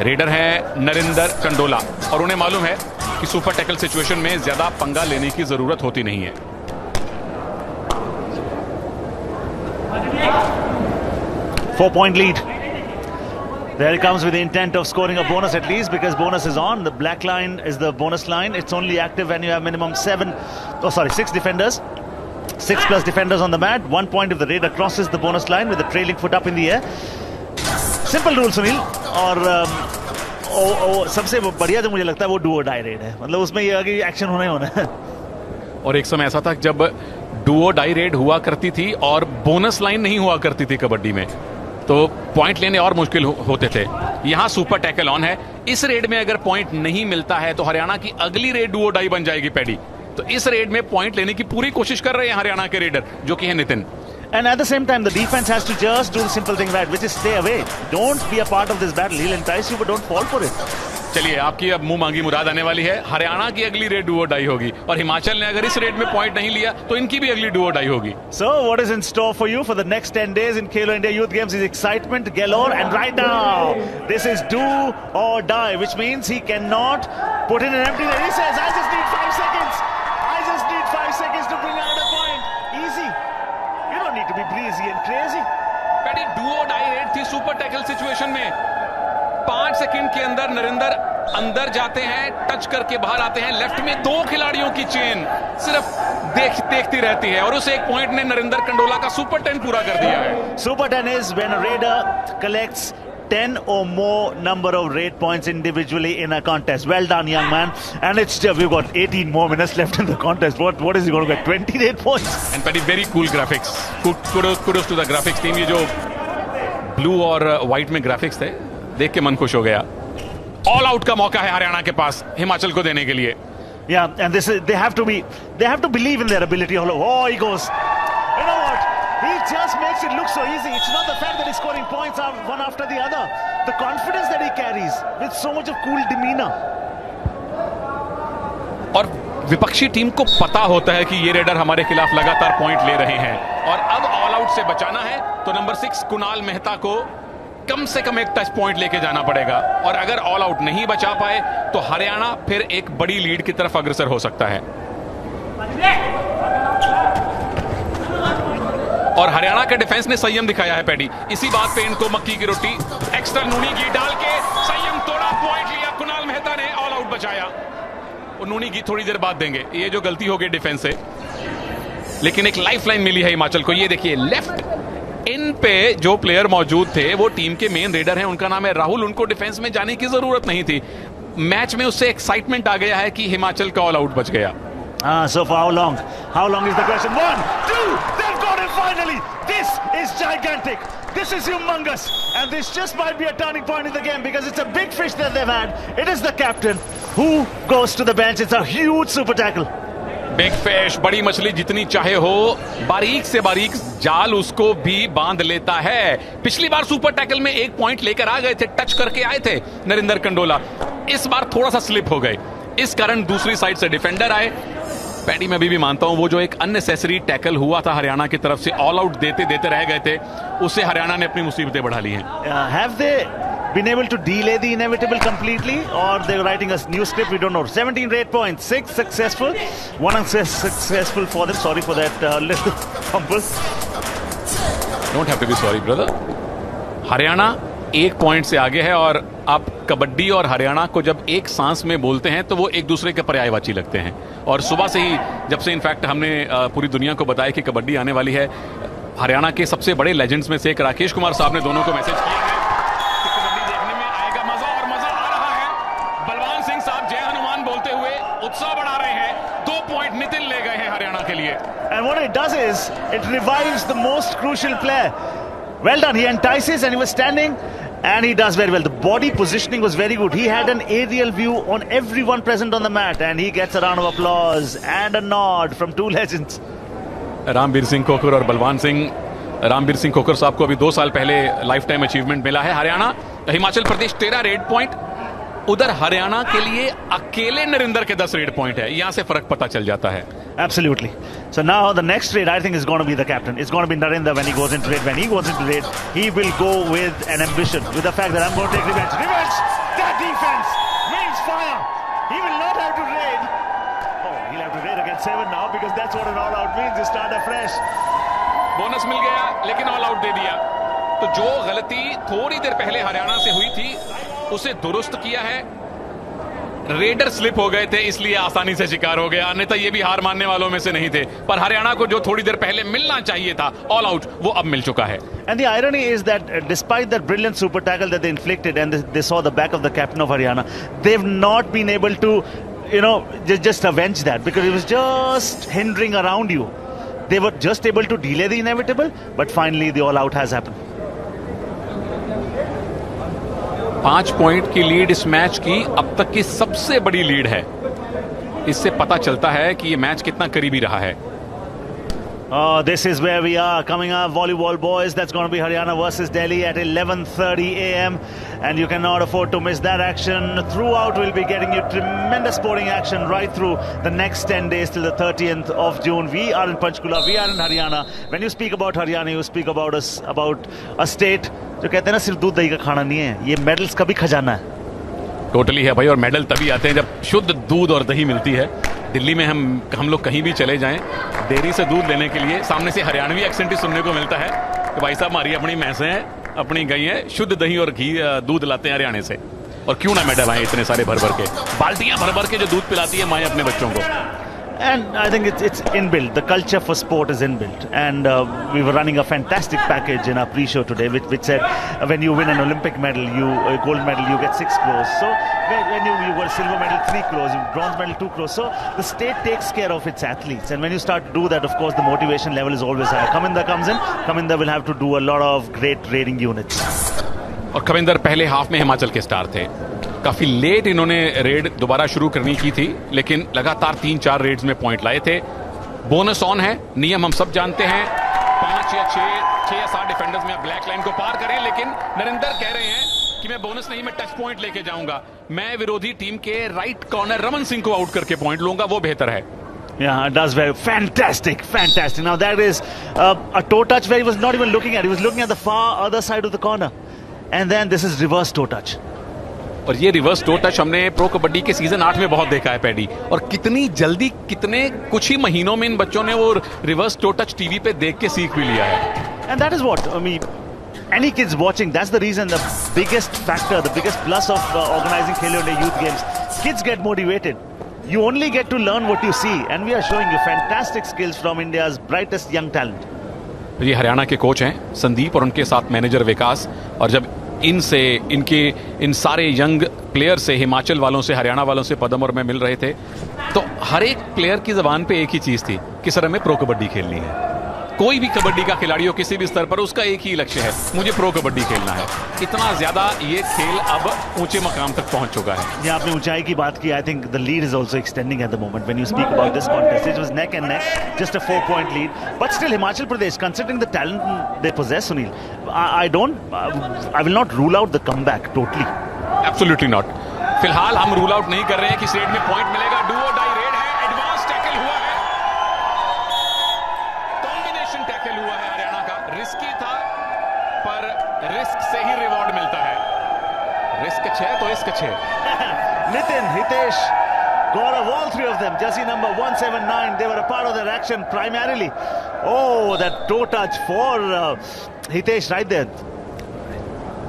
रेडर है नरिंदर कंडोला और उन्हें मालूम है कि सुपर टैकल सिचुएशन में ज्यादा पंगा लेने की जरूरत होती नहीं है. 4-point lead. There it comes with the intent of scoring a bonus at least, because bonus is on. The black line is the bonus line. It's only active when you have minimum 6 defenders. 6 plus defenders on the mat. 1 point if the raider crosses the bonus line with the trailing foot up in the air. Simple rule, Sunil. और सबसे बढ़िया जो मुझे लगता है वो Duo die red है. मतलब उसमें ये आगे एक्शन होना ही होना है. और एक समय ऐसा था जब डुओ डाई रेड हुआ करती थी और बोनस लाइन नहीं हुआ करती थी कबड्डी में, तो पॉइंट लेने और मुश्किल होते थे. यहां सुपर टैकल ऑन है. इस रेड में अगर पॉइंट नहीं मिलता है तो हरियाणा की अगली रेड डुओ डाई बन जाएगी पैडी. तो इस रेड में पॉइंट लेने की पूरी कोशिश कर रहे हैं हरियाणा के रेडर, जो कि है Nitin. And at the same time, the defense has to just do the simple thing right, which is stay away. Don't be a part of this battle. He'll entice you, but don't fall for it. चलिए, आपकी अब मुंह मांगी मुराद आने वाली है. हरियाणा की अगली रेड डुओ डाई होगी और हिमाचल ने अगर इस रेड में पॉइंट नहीं लिया तो इनकी भी अगली डुओ डाई होगी. So what is in store for you for the next 10 days in Khelo India Youth Games is excitement galore, and right now this is do or die, which means he cannot put in an empty there. He says, I just need 5 seconds. I just need 5 seconds to bring out a point. Easy. You don't need to be breezy and crazy. Paddy do or die raid थी super tackle situation में. 5 second के अंदर नरिंदर अंदर जाते हैं, touch करके बाहर आते हैं. लेफ्ट में 2 खिलाड़ियों की चेन सिर्फ देखती रहती है और उस एक पॉइंट ने नरिंदर कंडोला का सुपर 10 पूरा कर दिया है. Super 10 is when a raider collects 10 or more number of rate points individually in a contest. Well done, young man. And it's we've got 18 more minutes left in the contest. What is he going to get? 28 points. And Paddy, very cool graphics. Kudos to the graphics team. ये जो blue और white में graphics थे, देख के मन खुश हो गया. ऑल आउट का मौका है हरियाणा के पास हिमाचल को देने के लिए. Yeah, and they have to believe in their ability. Oh, he goes. You know what? He just makes it look so easy. It's not the fact that he's scoring points one after the other. The confidence that he carries with so much of cool demeanor. और विपक्षी team को पता होता है कि ये raider हमारे खिलाफ लगातार पॉइंट ले रहे हैं और अब ऑल आउट से बचाना है तो नंबर 6 कुणाल मेहता को कम से कम एक टच पॉइंट लेके जाना पड़ेगा. और अगर ऑल आउट नहीं बचा पाए तो हरियाणा फिर एक बड़ी लीड की तरफ अग्रसर हो सकता है. और हरियाणा के डिफेंस ने संयम दिखाया है पैडी. इसी बात पे इनको मक्की की रोटी एक्स्ट्रा नूनी घी डाल के संयम तोड़ा, पॉइंट लिया. कुणाल मेहता ने ऑल आउट बचाया. और नूनी घी थोड़ी देर बाद देंगे. ये जो गलती हो गई डिफेंस से, लेकिन एक लाइफलाइन मिली है हिमाचल को. ये देखिए लेफ्ट इन पे जो प्लेयर मौजूद थे वो टीम के मेन रेडर हैं, उनका नाम है राहुल. उनको डिफेंस में जाने की जरूरत नहीं थी. मैच में उससे एक्साइटमेंट आ गया है कि हिमाचल का ऑल आउट बच गया. So for how long? How long is the question? 1, 2, they've got it finally. This is gigantic. This is humongous. And this just might be a turning point in the game because it's a big fish that they've had. It is the captain who goes to the bench. It's a huge super tackle. Big fish, बड़ी मछली जितनी चाहे हो, बारीक से बारीक जाल उसको भी बांध लेता है. पिछली बार सुपर टैकल में एक पॉइंट लेकर आ गए थे, टच करके आए थे नरेंद्र कंडोला. इस बार थोड़ा सा स्लिप हो गए, इस कारण दूसरी साइड से डिफेंडर आए. पैडी में भी मानता हूं वो जो एक अननेसेसरी टैकल हुआ था हरियाणा की तरफ से, ऑल आउट देते देते रह गए थे, उससे हरियाणा ने अपनी मुसीबतें बढ़ा ली हैं. Have they been able to delay the inevitable completely, or they're writing a new script? We don't know. 17 rate points, 6 successful, 1 successful for them. Sorry for that little fumble. Don't have to be sorry, brother. Haryana एक point से आगे है और आप कबड्डी और हरियाणा को जब एक सांस में बोलते हैं तो वो एक दूसरे के पर्यायवाची लगते हैं. और सुबह से ही जब से इनफैक्ट हमने पूरी दुनिया को बताया कि कबड्डी आने वाली है, हरियाणा के सबसे बड़े लेजेंड्स में से एक राकेश कुमार साहब ने दोनों को मैसेज किया है कि कबड्डी देखने में आएगा मजा, और मजा आ रहा है. बलवान सिंह साहब जय हनुमान बोलते हुए उत्साह बढ़ा रहे हैं. 2 पॉइंट नितिन ले गए हैं हरियाणा के लिए. And what it does is it revives the most crucial player. Well done. He entices and he was standing and he does very well. The body positioning was very good. He had an aerial view on everyone present on the mat and he gets a round of applause and a nod from 2 legends. Ramveer Singh Khokhar और बलवान सिंह. रामवीर सिंह खोखर साहब को अभी 2 साल पहले life time achievement मिला है. Haryana Himachal Pradesh 13 red point. उधर हरियाणा के लिए अकेले नरेंद्र के 10 रेड पॉइंट है. यहां से फर्क पता चल जाता है. Absolutely. So now the next raid I think is going to be the captain. It's going to be Narendra when he goes into raid. When he goes into raid, he will go with an ambition, with the fact that I'm going to take revenge. Revenge! That defense means fire. He will not have to raid. Oh, he'll have to raid against 7 now because that's what an all-out means. You start afresh. Bonus मिल गया लेकिन all out दे दिया. तो जो गलती थोड़ी देर पहले हरियाणा से हुई थी उसे दुरुस्त किया है. रेडर स्लिप हो गए थे इसलिए आसानी से शिकार हो गया, अन्यथा ये भी हार मानने वालों में से नहीं थे. पर हरियाणा को जो थोड़ी देर पहले मिलना चाहिए था ऑल आउट, वो अब मिल चुका है. And the irony is that despite that brilliant super tackle that they inflicted and they saw the back of the captain of Haryana, they've not been able to, just avenge that because it was just hindering around you. They were just able to delay the inevitable, but finally the all out has happened. 5 point की lead इस match की अब तक की सबसे बड़ी lead है. इससे पता चलता है कि ये मैच कितना करीबी रहा है. Oh, this is where we are coming up, volleyball boys. That's going to be Haryana versus Delhi at 11:30 a.m. and you cannot afford to miss that action. Throughout, we'll be getting you tremendous sporting action right through the next 10 days till the 30th of June. We are in Panchkula, we are in Haryana. When you speak about Haryana, you speak about a state जो कहते हैं ना सिर्फ दूध दही का खाना नहीं है, ये मेडल्स का भी खजाना है. टोटली है भाई, और मेडल तभी आते हैं जब शुद्ध दूध और दही मिलती है. दिल्ली में हम लोग कहीं भी चले जाएं, डेयरी से दूध लेने के लिए सामने से हरियाणवी एक्सेंट ही सुनने को मिलता है कि भाई साहब हमारी अपनी भैंसें हैं, अपनी गाय है, शुद्ध दही और घी दूध लाते हैं हरियाणा से. और क्यों ना मेडल आए इतने सारे भर भर के, बाल्टियां भर भर के जो दूध पिलाती है माएं अपने बच्चों को. And I think it's inbuilt. The culture for sport is inbuilt. And we were running a fantastic package in our pre-show today, which said when you win an Olympic medal, a gold medal, you get 6 crores. So when you got a silver medal, 3 crores, bronze medal, 2 crores. So the state takes care of its athletes. And when you start to do that, of course, the motivation level is always high. Kaminda comes in. Kaminda will have to do a lot of great raiding units. और कविंदर पहले half में हिमाचल के star थे. काफी late इन्होंने red दोबारा शुरू करनी की थी, लेकिन लगातार 3-4 रेड्स में पॉइंट लाए थे. बोनस ऑन है, नियम हम सब जानते हैं. 5 या 7 डिफेंडर्स में ब्लैक लाइन को पार करें, लेकिन नरेंद्र कह रहे हैं कि मैं बोनस नहीं, मैं टच पॉइंट लेके जाऊंगा. मैं विरोधी टीम के राइट कॉर्नर रमन सिंह को आउट करके पॉइंट लूंगा, वो बेहतर है. Yeah, it does very fantastic. Now that is a toe touch where he was not even looking at. He was looking at the far other side of the corner. And then this is reverse toe touch. और ये reverse to touch हमने pro kabaddi के season 8 में बहुत देखा है paddy. और कितनी जल्दी, कितने कुछ ही महीनों में इन बच्चों ने वो रिवर्स टो टच टीवी पे देख के सीख भी लिया है. And that is what I mean. Any kids watching, that's the reason, the biggest factor, the biggest plus of organizing Khelo India Youth Games. Kids get motivated. You only get to learn what you see, and we are showing you fantastic skills from India's brightest young talent. ये हरियाणा के coach हैं संदीप और उनके साथ manager विकास. और जब इनसे, इन सारे यंग प्लेयर से, हिमाचल वालों से, हरियाणा वालों से पदम और मैं मिल रहे थे, तो हर एक प्लेयर की जबान पे एक ही चीज थी कि सर हमें प्रो कबड्डी खेलनी है. कोई भी कबड्डी का खिलाड़ी हो किसी भी स्तर पर, उसका एक ही लक्ष्य है, मुझे प्रो कबड्डी खेलना है. इतना ज्यादा ये खेल अब ऊंचे मकाम तक पहुंच चुका है. ये आपने ऊंचाई की बात की. I think the lead is also extending at the moment when you speak about this contest. It was neck and neck, just a 4-point lead. But still Himachal Pradesh, considering the talent they possess, Sunil, I will not rule out the comeback totally. Absolutely not. फिलहाल हम rule out नहीं कर रहे हैं कि इस red में point मिलेगा. डू और डाई रेड है. एडवांस टैकल हुआ है, कॉम्बिनेशन टैकल हुआ है हरियाणा का. रिस्की था, पर रिस्क से ही रिवॉर्ड मिलता है. रिस्क 6 तो इस्क 6. Nitin, Hitesh got of all 3 of them. Jersey number 179, they were a part of that action primarily. Oh, that toe touch for Hitesh right there.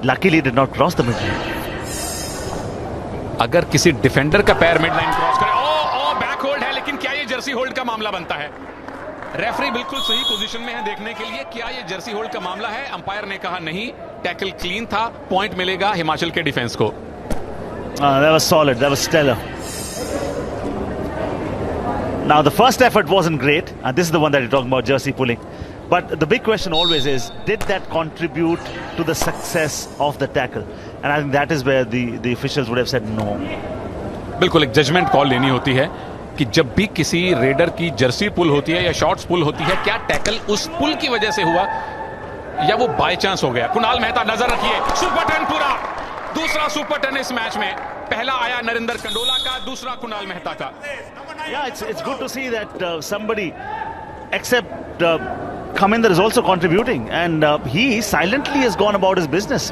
Luckily did not cross the midline. अगर किसी defender का पैर mid line cross करे, ओ back hold है, लेकिन क्या ये Jersey hold का मामला बनता है? रेफरी बिल्कुल सही पोजीशन में है देखने के लिए, क्या ये जर्सी होल्ड का मामला है? अंपायर ने कहा नहीं, टैकल क्लीन था, पॉइंट मिलेगा हिमाचल के डिफेंस को. That was solid, that was stellar. Now the first effort wasn't great, and this is the one that you're talking about, jersey pulling. But the big question always is, did that contribute to the success of the tackle? And I think that is where the officials would have said no. बिल्कुल एक judgement call लेनी होती है कि जब भी किसी raider की जर्सी पुल होती है या शॉर्ट्स पुल होती है, क्या टैकल उस पुल की वजह से हुआ या वो बाय चांस हो गया. कुणाल मेहता, नजर रखिए, सुपर 10 पूरा. दूसरा सुपर 10 इस मैच में. पहला आया नरेंद्र कंडोला का, दूसरा कुणाल मेहता का. Yeah, it's good to see that somebody except Kaminda is also contributing, and he silently has gone about his business.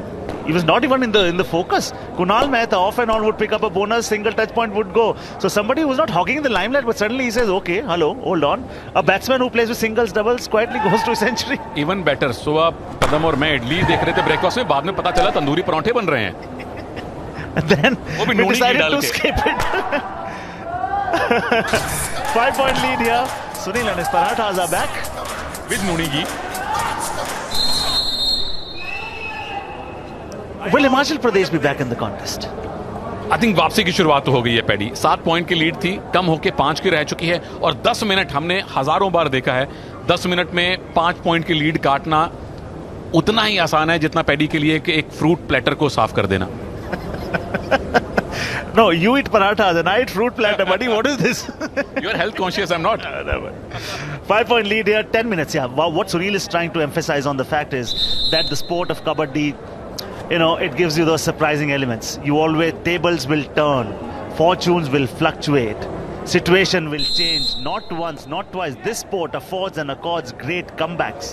He was not even in the focus. Kunal Mehta off and on would pick up a bonus, single touch point would go. So somebody who was not hogging the limelight, but suddenly he says, okay, hello, hold on. A batsman who plays with singles, doubles quietly goes to a century. Even better. सुबह पदम और मैं इडली देख रहे थे breakfast में, बाद में पता चला तंदूरी परांठे बन रहे हैं. And then we decided to skip it. 5-point lead here. Sunil and his parathas are back. With Nuni Ghee. Will Himachal Pradesh be back in the contest? I think वापसी की शुरुआत तो हो गई है पैडी. 7 पॉइंट की lead थी, कम होके 5 की रह चुकी है. और 10 मिनट हमने हजारों बार देखा है, 10 मिनट में 5 पॉइंट की लीड काटना उतना ही आसान है जितना पैडी के लिए कि एक फ्रूट प्लेटर को साफ कर देना. No, you eat parathas and I eat fruit platter, buddy. What is this? You are health conscious, I'm not. 5-point lead here, 10 minutes. Yeah, what Sunil is trying to emphasize on the fact is that the sport of kabaddi, you know, it gives you those surprising elements. You always, tables will turn, fortunes will fluctuate, situation will change. Not once, not twice. This sport affords and accords great comebacks.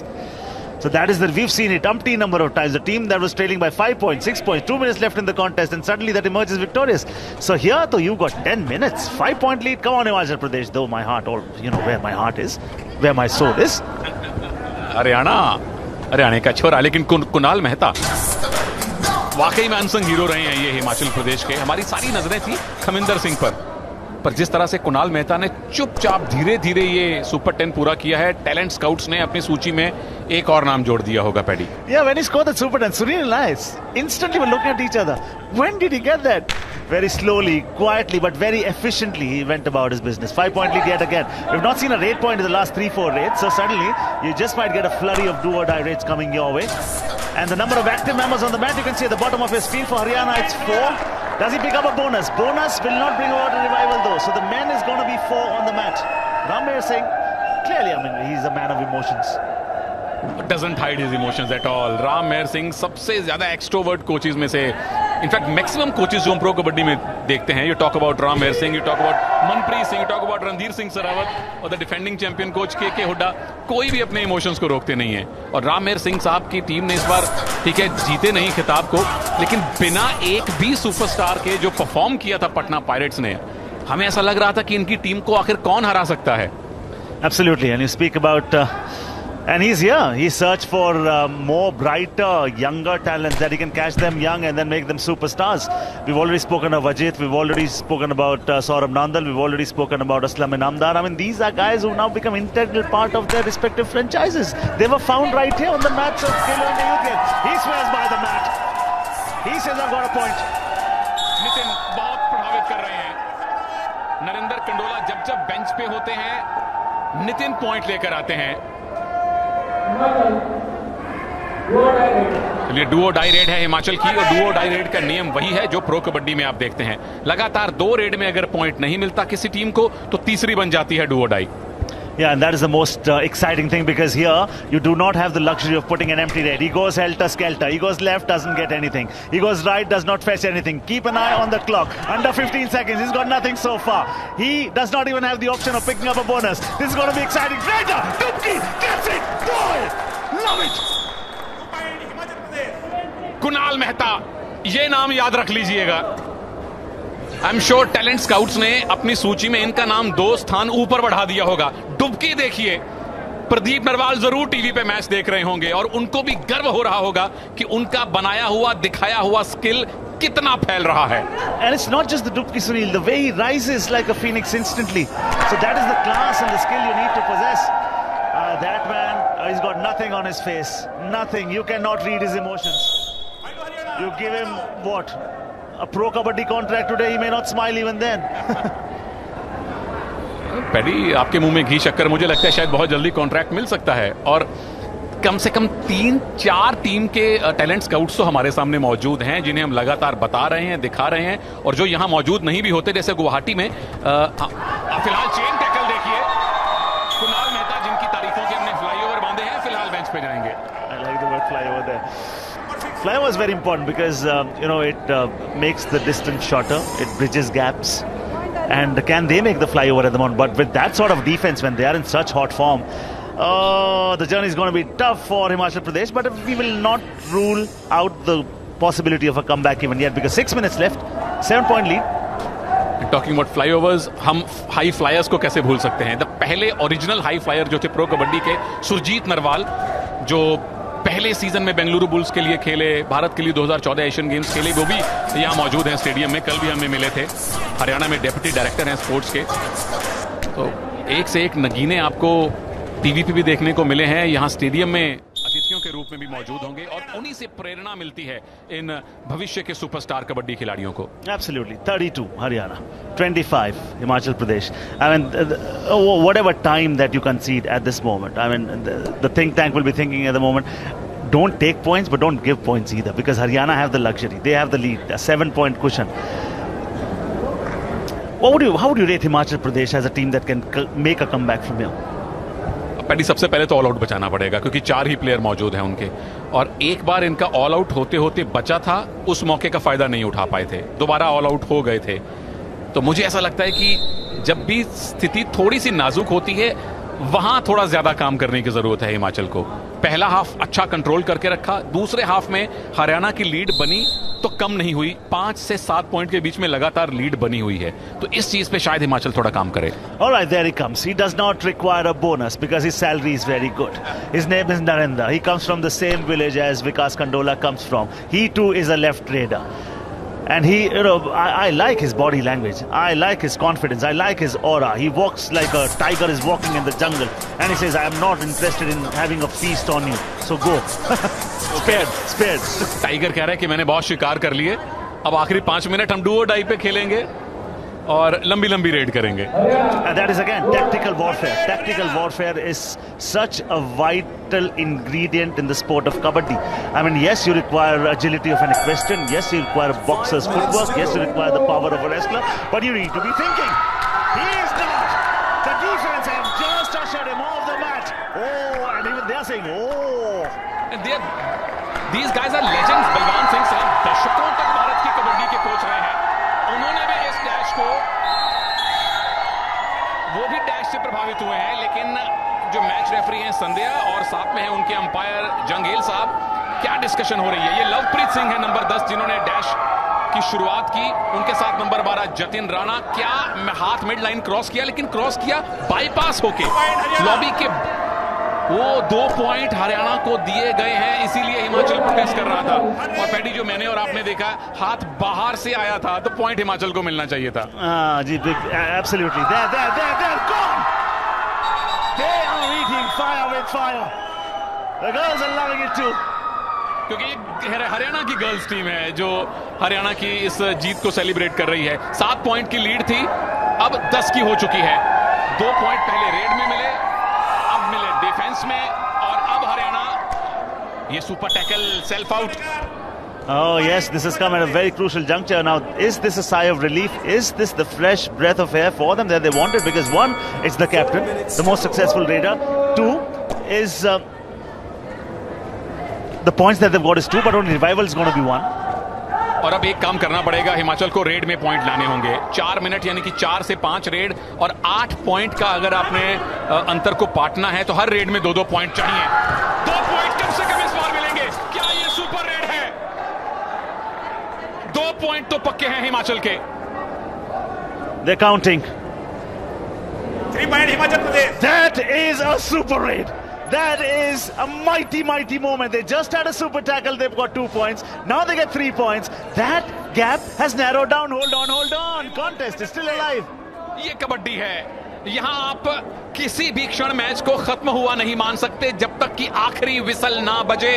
So that is that we've seen it umpteen number of times. The team that was trailing by 5 points, 6 points, 2 minutes left in the contest, and suddenly that emerges victorious. So here, though, you got 10 minutes, 5-point lead. Come on, Himachal Pradesh. Though my heart, all you know, where my heart is, where my soul is. Haryana का छोरा, लेकिन कुणाल मेहता वाकई में unsung hero रहे हैं ये हिमाचल प्रदेश के. हमारी सारी नजरें थी खमिंदर सिंह पर. पर जिस तरह से कुणाल मेहता ने चुपचाप धीरे धीरे ये सुपर 10 पूरा किया है, टैलेंट स्काउट्स ने अपनी सूची में एक और नाम जोड़ दिया होगा paddy. Yeah, when he scored that super 10, Sunil and I instantly were looking at each other. When did he get that? Very slowly, quietly, but very efficiently he went about his business. 5-point lead yet again. We've not seen a raid point in the last 3-4 raids, so suddenly you just might get a flurry of do or die raids coming your way. And the number of active members on the mat, you can see at the bottom of your screen. For Haryana, it's 4. Does he pick up a bonus? Bonus will not bring about a revival though. So the men is going to be 4 on the mat. Ramveer Singh, clearly, I mean, he's a man of emotions. Doesn't hide his emotions at all. Rammehar Singh सबसे ज्यादा extrovert coaches में से, in fact maximum coaches जो हम pro kabaddi में देखते हैं, you talk about Rammehar Singh, you talk about Manpreet Singh, you talk about Randhir Singh Sarawat और द डिफेंडिंग चैंपियन कोच के हुड्डा, कोई भी अपने इमोशंस को रोकते नहीं है। और राममेहर सिंह साहब की टीम ने इस बार, ठीक है, जीते नहीं खिताब को, लेकिन बिना एक भी सुपरस्टार के जो परफॉर्म किया था पटना पायरेट्स ने, हमें ऐसा लग रहा था कि इनकी टीम को आखिर कौन हरा सकता है। Absolutely, and you speak about and he's here. He searched for more brighter, younger talents that he can catch them young and then make them superstars. We've already spoken of Ajit. We've already spoken about Saurabh Nandal. We've already spoken about Aslam Inamdar. I mean, these are guys who now become integral part of their respective franchises. They were found right here on the mats of Khelo India Youth Games. He swears by the mat. He says, I've got a point. Nitin बहुत प्रभावित कर रहे हैं। नरेंद्र कंडोला जब जब bench पे होते हैं, नितिन पॉइंट लेकर आते हैं। चलिए, डुओ डाई रेड है हिमाचल की, और डुओ डाई रेड का नियम वही है जो प्रो कबड्डी में आप देखते हैं। लगातार 2 रेड में अगर पॉइंट नहीं मिलता किसी टीम को, तो तीसरी बन जाती है do or die. Yeah, and that is the most exciting thing, because here you do not have the luxury of putting an empty raid. He goes helter-skelter. He goes left, doesn't get anything. He goes right, does not fetch anything. Keep an eye on the clock. Under 15 seconds. He's got nothing so far. He does not even have the option of picking up a bonus. This is going to be exciting. Raider! Dubki gets it! Goal! Love it! Kunal Mehta, ये नाम याद रख लीजिएगा। I am sure talent scouts ने अपनी सूची में इनका नाम 2 स्थान ऊपर बढ़ा दिया होगा। डुबकी देखिए, प्रदीप नरवाल जरूर टीवी पे मैच देख रहे होंगे और उनको भी गर्व हो रहा होगा कि उनका बनाया हुआ, दिखाया हुआ स्किल कितना फैल रहा है। And it's not just the Dubki, Sunil. The way he rises like a phoenix instantly. So that is the class and the skill you need to possess. That man, he's got nothing on his face. Nothing. You cannot read his emotions. You give him what? A pro kabaddi contract today, he may not smile even then. Paddy, आपके मुंह में घी शक्कर, मुझे लगता है शायद बहुत जल्दी कॉन्ट्रैक्ट मिल सकता है। और कम से कम 3-4 टीम के टैलेंट स्काउट्स तो हमारे सामने मौजूद हैं, जिन्हें हम लगातार बता रहे हैं, दिखा रहे हैं, और जो यहां मौजूद नहीं भी होते, जैसे गुवाहाटी में फिलहाल चेन टैकल देखिए, कुणाल मेहता जिनकी तारीफों के हमने फ्लाईओवर बांधे हैं, फिलहाल बेंच पे जाएंगे। I like the word flyover there. Flyover is very important because it makes the distance shorter, it bridges gaps, and can they make the flyover at the moment? But with that sort of defense, when they are in such hot form, the journey is going to be tough for Himachal Pradesh. But we will not rule out the possibility of a comeback even yet, because 6 minutes left, 7-point lead. Talking about flyovers, हम high flyers को कैसे भूल सकते हैं। The पहले original high flyer जो थे pro kabaddi के, सुरजीत नरवाल, जो पहले सीजन में बेंगलुरु बुल्स के लिए खेले, भारत के लिए 2014 एशियन गेम्स खेले, वो भी यहाँ मौजूद हैं स्टेडियम में। कल भी हमें मिले थे। हरियाणा में डेप्यूटी डायरेक्टर हैं स्पोर्ट्स के। तो एक से एक नगीने आपको टीवी पे भी देखने को मिले हैं, यहाँ स्टेडियम में अतिथियों के रूप में भी मौजूद होंगे, और उन्हीं से प्रेरणा मिलती है इन भविष्य के सुपरस्टार कबड्डी खिलाड़ियों को। Absolutely. 32 Haryana, 25 Himachal Pradesh. I mean, whatever time that you concede at this moment, I mean, the think tank will be thinking at the moment, don't take points, but don't give points either, because Haryana have the luxury. They have the lead, a 7-point cushion. How would you rate Himachal Pradesh as a team that can make a comeback from here? Paddy, सबसे पहले तो all out बचाना पड़ेगा, क्योंकि 4 ही player मौजूद हैं उनके, और एक बार इनका ऑल आउट होते होते बचा था, उस मौके का फायदा नहीं उठा पाए थे, दोबारा ऑल आउट हो गए थे। तो मुझे ऐसा लगता है कि जब भी स्थिति थोड़ी सी नाजुक होती है, वहां थोड़ा ज्यादा काम करने की जरूरत है हिमाचल को। पहला हाफ अच्छा कंट्रोल करके रखा, दूसरे हाफ में हरियाणा की लीड बनी तो कम नहीं हुई, 5 से 7 पॉइंट के बीच में लगातार लीड बनी हुई है, तो इस चीज पे शायद हिमाचल थोड़ा काम करे। All right, there he comes. He does not require a bonus because his salary is very good. His name is Narendra. He comes from the same village as Vikas Kandola comes from. He too is a left raider. And he, I like his body language. I like his confidence. I like his aura. He walks like a tiger is walking in the jungle. And he says, I am not interested in having a feast on you. So go. Spared. Tiger कह रहा है कि मैंने बहुत शिकार कर लिए, अब आखिरी 5 मिनट हम डू और डाई पे खेलेंगे और लंबी लंबी रेड करेंगे. And that is again tactical warfare. Tactical warfare is such a vital ingredient in the sport of kabaddi. I mean, yes, you require agility of an equestrian. Yes, you require a boxer's footwork. Yes, you require the power of a wrestler. But you need to be thinking. He is not. The defense have just ushered him off the mat. Oh, and even they are saying, oh. And these guys are legends. Balwan Singh साहब दशकों तक भारत की कबड्डी के coach रहे हैं. उन्होंने भी इस डैश को, वो भी डैश से प्रभावित हुए हैं, लेकिन जो मैच रेफरी हैं संध्या और साथ में है उनके अंपायर जंगेल साहब, क्या डिस्कशन हो रही है. ये लवप्रीत सिंह है नंबर 10 जिन्होंने डैश की शुरुआत की, उनके साथ नंबर 12 जतिन राणा. क्या हाथ मिड लाइन क्रॉस किया, लेकिन क्रॉस किया बाईपास होके लॉबी के. वो 2 पॉइंट हरियाणा को दिए गए हैं, इसीलिए हिमाचल प्रोटेस्ट कर रहा था. और पैडी, जो मैंने और आपने देखा, हाथ बाहर से आया था तो पॉइंट हिमाचल को मिलना चाहिए था. जी, absolutely. They're gone. They are eating fire with fire. The girls are loving it too. क्योंकि हरियाणा की गर्ल्स टीम है जो हरियाणा की इस जीत को सेलिब्रेट कर रही है. 7 पॉइंट की लीड थी, अब 10 की हो चुकी है. 2 पॉइंट पहले रेड में मिले, अब मिले डिफेंस में, और अब हरियाणा ये super tackle self out. Oh yes, this has come at a very crucial juncture. Now, is this a sigh of relief? Is this the fresh breath of air for them that they wanted? Because 1, it's the captain, the most successful raider. 2 is the points that they've got is 2, but only revival is going to be 1. और अब एक काम करना पड़ेगा, हिमाचल को red में point लाने होंगे. 4 मिनट यानी कि 4 से 5 रेड और 8 पॉइंट का अगर आपने अंतर को पाटना है तो हर रेड में 2-2 पॉइंट चाहिए. 2 पॉइंट कम से कम इस बार मिलेंगे. क्या ये सुपर रेड है? 2 पॉइंट तो पक्के हैं हिमाचल के. They're counting. 3 point Himachal Pradesh. That is a super raid. That is a mighty moment. They just had a super tackle. They've got 2 points. Now they get 3 points. That gap has narrowed down. Hold on. Contest is still alive. ये कबड्डी है. यहां आप किसी भी क्षण match को खत्म हुआ नहीं मान सकते जब तक कि आखिरी विसल ना बजे.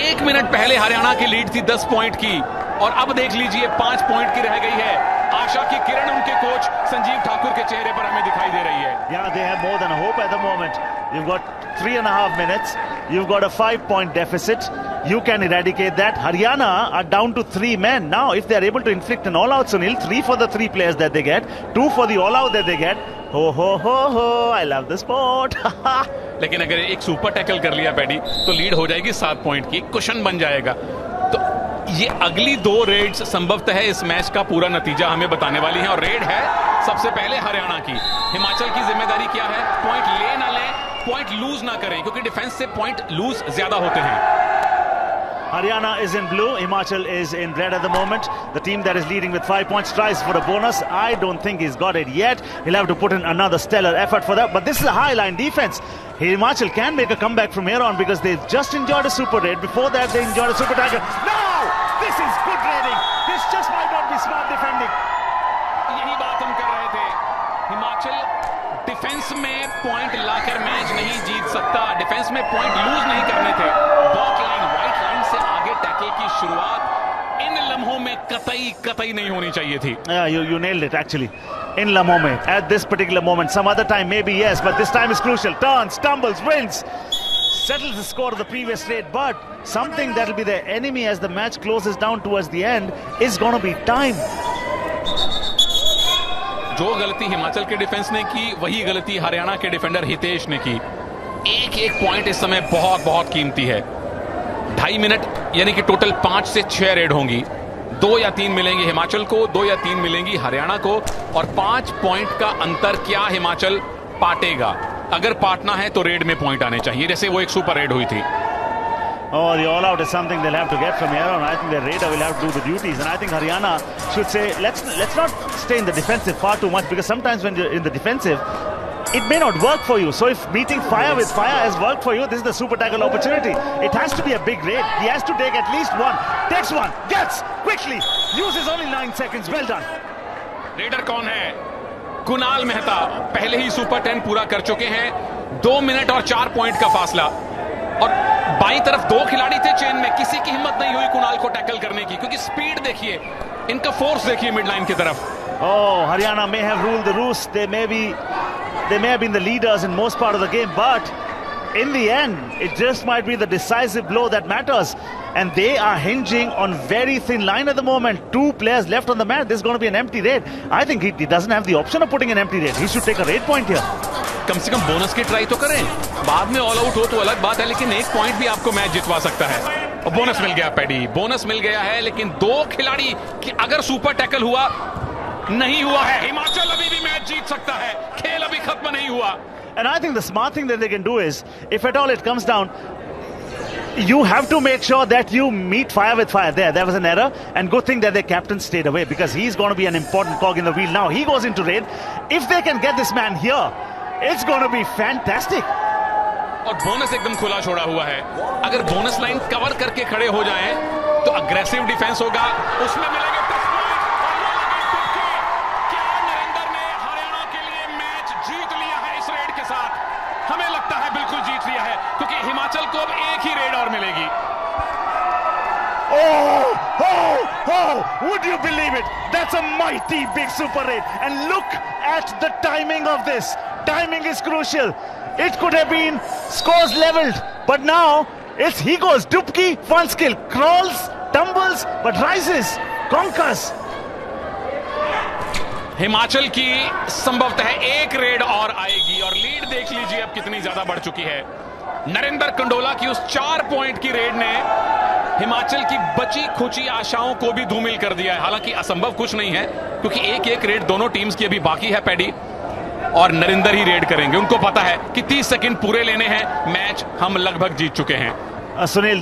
1 मिनट पहले हरियाणा की लीड थी 10 पॉइंट की, और अब देख लीजिए 5 पॉइंट की रह गई है. आशा की किरण उनके कोच संजीव ठाकुर के चेहरे पर हमें दिखाई दे रही है. Yeah, they have more than a hope at the moment. You've got 3.5 minutes. You've got a 5-point deficit. You can eradicate that. Haryana are down to 3 men. Now, if they are able to inflict an all-out, Sunil, 3 for the 3 players that they get, 2 for the all-out that they get. Ho, I love the sport. लेकिन अगर एक super tackle कर लिया paddy तो lead हो जाएगी 7 point की, cushion बन जाएगा. तो ये अगली 2 रेड्स संभवतः इस मैच का पूरा नतीजा हमें बताने वाली हैं. और रेड है सबसे पहले हरियाणा की. हिमाचल की जिम्मेदारी क्या है? पॉइंट ले ना लें, पॉइंट लूज ना करें, क्योंकि डिफेंस से पॉइंट लूज ज्यादा होते हैं. Haryana is in blue, Himachal is in red at the moment. The team that is leading with 5 points tries for a bonus. I don't think he's got it yet. He'll have to put in another stellar effort for that. But this is a high line defense. Himachal can make a comeback from here on because they've just enjoyed a super raid. Before that, they enjoyed a super tackle. No! This is good raiding. This just might not be smart defending. यही बात हम कर रहे थे. Himachal defence में point लाकर match नहीं जीत सकता. Defence में पॉइंट लूज नहीं करने थे. बॉक लाइन, व्हाइट लाइन से आगे टैकल की शुरुआत इन लम्हों में कतई नहीं होनी चाहिए थी. Yeah, you nailed it actually. In लम्हों में, at this particular moment. Some other time maybe yes, but this time is crucial. Turns, stumbles, wins. Settles the score of the previous raid, but something that will be the enemy as the match closes down towards the end is going to be time. जो गलती हिमाचल के defence ने की, वही गलती हरियाणा के defender Hitesh ने की. एक पॉइंट इस समय बहुत कीमती है. 2.5 मिनट यानी कि टोटल 5 से 6 रेड होंगी. 2 या 3 मिलेंगी हिमाचल को, 2 या 3 मिलेंगी हरियाणा को, और 5 पॉइंट का अंतर क्या हिमाचल पाटेगा? अगर पाटना है तो रेड में पॉइंट आने चाहिए, जैसे वो एक सुपर रेड हुई थी. Oh, the all-out is something they'll have to get from here on. I think the raider will have to do the duties, and I think Haryana should say, let's not stay in the defensive far too much, because sometimes when you're in the defensive, it may not work for you. So if meeting fire with fire has worked for you, this is the super tackle opportunity. It has to be a big raid. He has to take at least one. Takes one, gets quickly, uses only 9 seconds. Well done. Raider कौन है? कुणाल मेहता पहले ही super 10 पूरा कर चुके हैं। 2 minute और 4 point का फासला, और बाईं तरफ 2 खिलाड़ी थे चेन में। किसी की हिम्मत नहीं हुई कुणाल को टैकल करने की, क्योंकि स्पीड देखिए, इनका फोर्स देखिए मिड लाइन की तरफ। Oh, Haryana may have ruled the roost. They may have been the leaders in most part of the game, but in the end, it just might be the decisive blow that matters. And they are hinging on very thin line at the moment. 2 players left on the mat. This is going to be an empty raid. I think he doesn't have the option of putting an empty raid. He should take a raid point here. कम से कम bonus की try तो करें। बाद में all out हो तो अलग बात है, लेकिन 1 पॉइंट भी आपको मैच जितवा सकता है। और बोनस मिल गया पैडी, बोनस मिल गया है, लेकिन 2 खिलाड़ी की अगर सुपर टैकल हुआ, नहीं हुआ है, हिमाचल अभी भी मैच जीत सकता है। खेल अभी खत्म नहीं हुआ। And I think the smart thing that they can do is, if at all it comes down, you have to make sure that you meet fire with fire. There was an error, and good thing that their captain stayed away, because he's going to be an important cog in the wheel. Now he goes into raid. If they can get this man here, it's going to be fantastic. और bonus एकदम खुला छोड़ा हुआ है। अगर bonus line cover करके खड़े हो जाएं, तो अग्रेसिव डिफेंस होगा, उसमें मिलेंगे टच पॉइंट, और ये लगे तुक्के। क्या नरेंद्र ने हरियाणा के लिए मैच जीत लिया है इस रेड के साथ? हमें लगता है बिल्कुल जीत लिया है, क्योंकि हिमाचल को अब एक ही रेड और मिलेगी। Would you believe it? That's a mighty big super raid. And look at the timing of this. Timing is crucial. It could have been scores leveled, but now he goes Dupki, fun skill, crawls, tumbles, but rises, conquers. Himachal की संभवतः एक red और आएगी, और lead देख लीजिए अब कितनी ज्यादा बढ़ चुकी है। नरेंद्र कंडोला की उस 4 पॉइंट की रेड ने हिमाचल की बची खुची आशाओं को भी धूमिल कर दिया है। हालांकि असंभव कुछ नहीं है, क्योंकि एक रेड दोनों टीम्स की अभी बाकी है पैडी, और नरेंद्र ही रेड करेंगे। उनको पता है कि 30 सेकंड पूरे लेने हैं, मैच हम लगभग जीत चुके हैं। Sunil,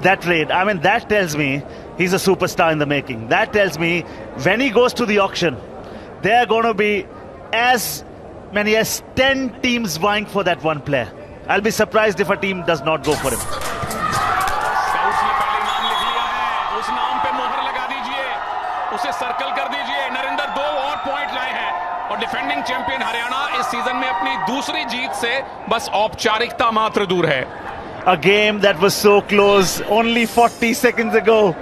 that raid, I mean, that tells me he's a superstar in the making. That tells me when he goes to the auction, there are going to be as many as 10 teams vying for that one player. I'll be surprised if a team does not go for him. Scouts ने पहले नाम लिख लिया है, उस नाम पे मोहर लगा दीजिए, उसे सर्कल कर दीजिए। नरेंद्र 2 और पॉइंट लाए हैं, और डिफेंडिंग चैंपियन हरियाणा इस सीजन में अपनी दूसरी जीत से बस औपचारिकता मात्र दूर है। A game that was so close only 40 seconds ago,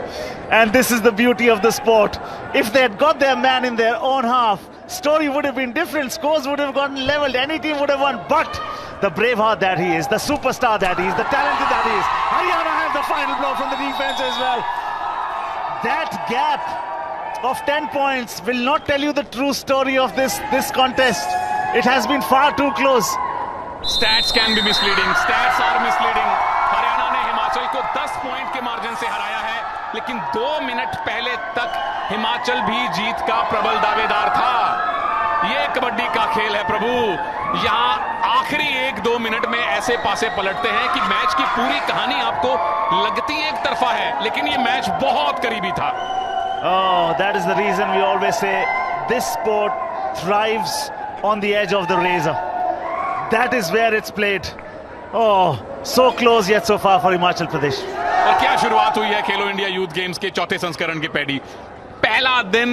and this is the beauty of the sport. If they had got their man in their own half, story would have been different, scores would have gotten leveled, any team would have won. But the brave heart that he is, the superstar that he is, the talented that he is, Haryana have the final blow from the defense as well. That gap of 10 points will not tell you the true story of this contest. It has been far too close. Stats can be misleading. Stats are misleading. Haryana ने हिमाचल को 10 point के margin से हराया है, लेकिन 2 minute पहले तक हिमाचल भी जीत का प्रबल दावेदार था। ये कबड्डी का खेल है प्रभु। यहाँ आखिरी 1-2 मिनट में ऐसे पासे पलटते हैं कि मैच की पूरी कहानी आपको लगती एक तरफा है, लेकिन ये मैच बहुत करीबी था। Oh, that is the reason we always say this sport thrives on the edge of the razor. That is where it's played. Oh, so close yet so far for Himachal Pradesh. और क्या शुरुआत हुई है खेलो India youth games के 4थे संस्करण के paddy. पहला दिन,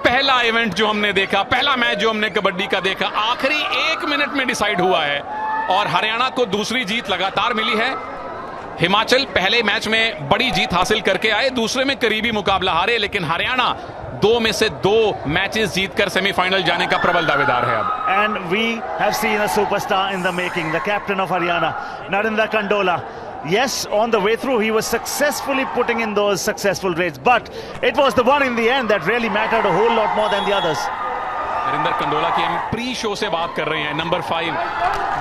पहला इवेंट जो हमने देखा, पहला मैच जो हमने कबड्डी का देखा, आखिरी 1 मिनट में डिसाइड हुआ है, और हरियाणा को दूसरी जीत लगातार मिली है। हिमाचल पहले मैच में बड़ी जीत हासिल करके आए, दूसरे में करीबी मुकाबला हारे, लेकिन हरियाणा 2 में से 2 मैचेस जीतकर सेमीफाइनल जाने का प्रबल दावेदार है अब। And we have seen a superstar in the making, the captain of Haryana, Narinder Kandola. Yes, on the way through, he was successfully putting in those successful raids, but it was the one in the end that really mattered a whole lot more than the others. Narinder Kandola की हम pre show से बात कर रहे हैं। Number 5,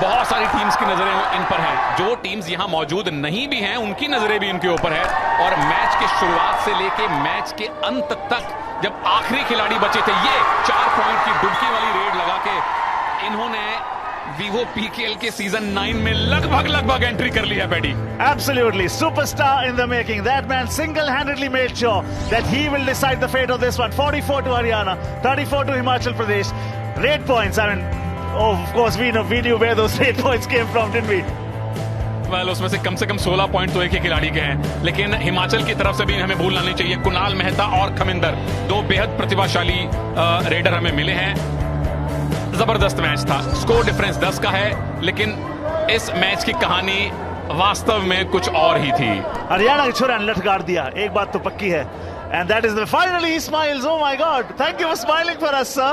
बहुत सारी teams की नजरें इन पर हैं। जो टीम्स यहां मौजूद नहीं भी हैं, उनकी नजरें भी इनके ऊपर है। और मैच के शुरुआत से लेके मैच के अंत तक, जब आखिरी खिलाड़ी बचे थे, ये 4 पॉइंट की डुबकी वाली रेड लगा के इन्होंने वीवो पीकेएल के सीजन 9 में लगभग एंट्री कर ली है paddy. Absolutely, superstar in the making. That man single-handedly made sure that he will decide the fate of this one. 44 to Haryana, 34 to Himachal Pradesh. Raid points. I mean, Oh, of course, we knew where those 8 points came from, didn't we? Well उसमें से कम 16 point तो एक ही खिलाड़ी के हैं, लेकिन हिमाचल की तरफ से भी हमें भूलना नहीं चाहिए, कुणाल मेहता और खमिंदर, दो बेहद प्रतिभाशाली रेडर हमें मिले हैं। जबरदस्त मैच था, स्कोर डिफरेंस 10 का है, लेकिन इस मैच की कहानी वास्तव में कुछ और ही थी। हरियाणा के छोरा ने लटकार दिया, एक बात तो पक्की है, and that is the finally he smiles. Oh my God, thank you for smiling for us, sir.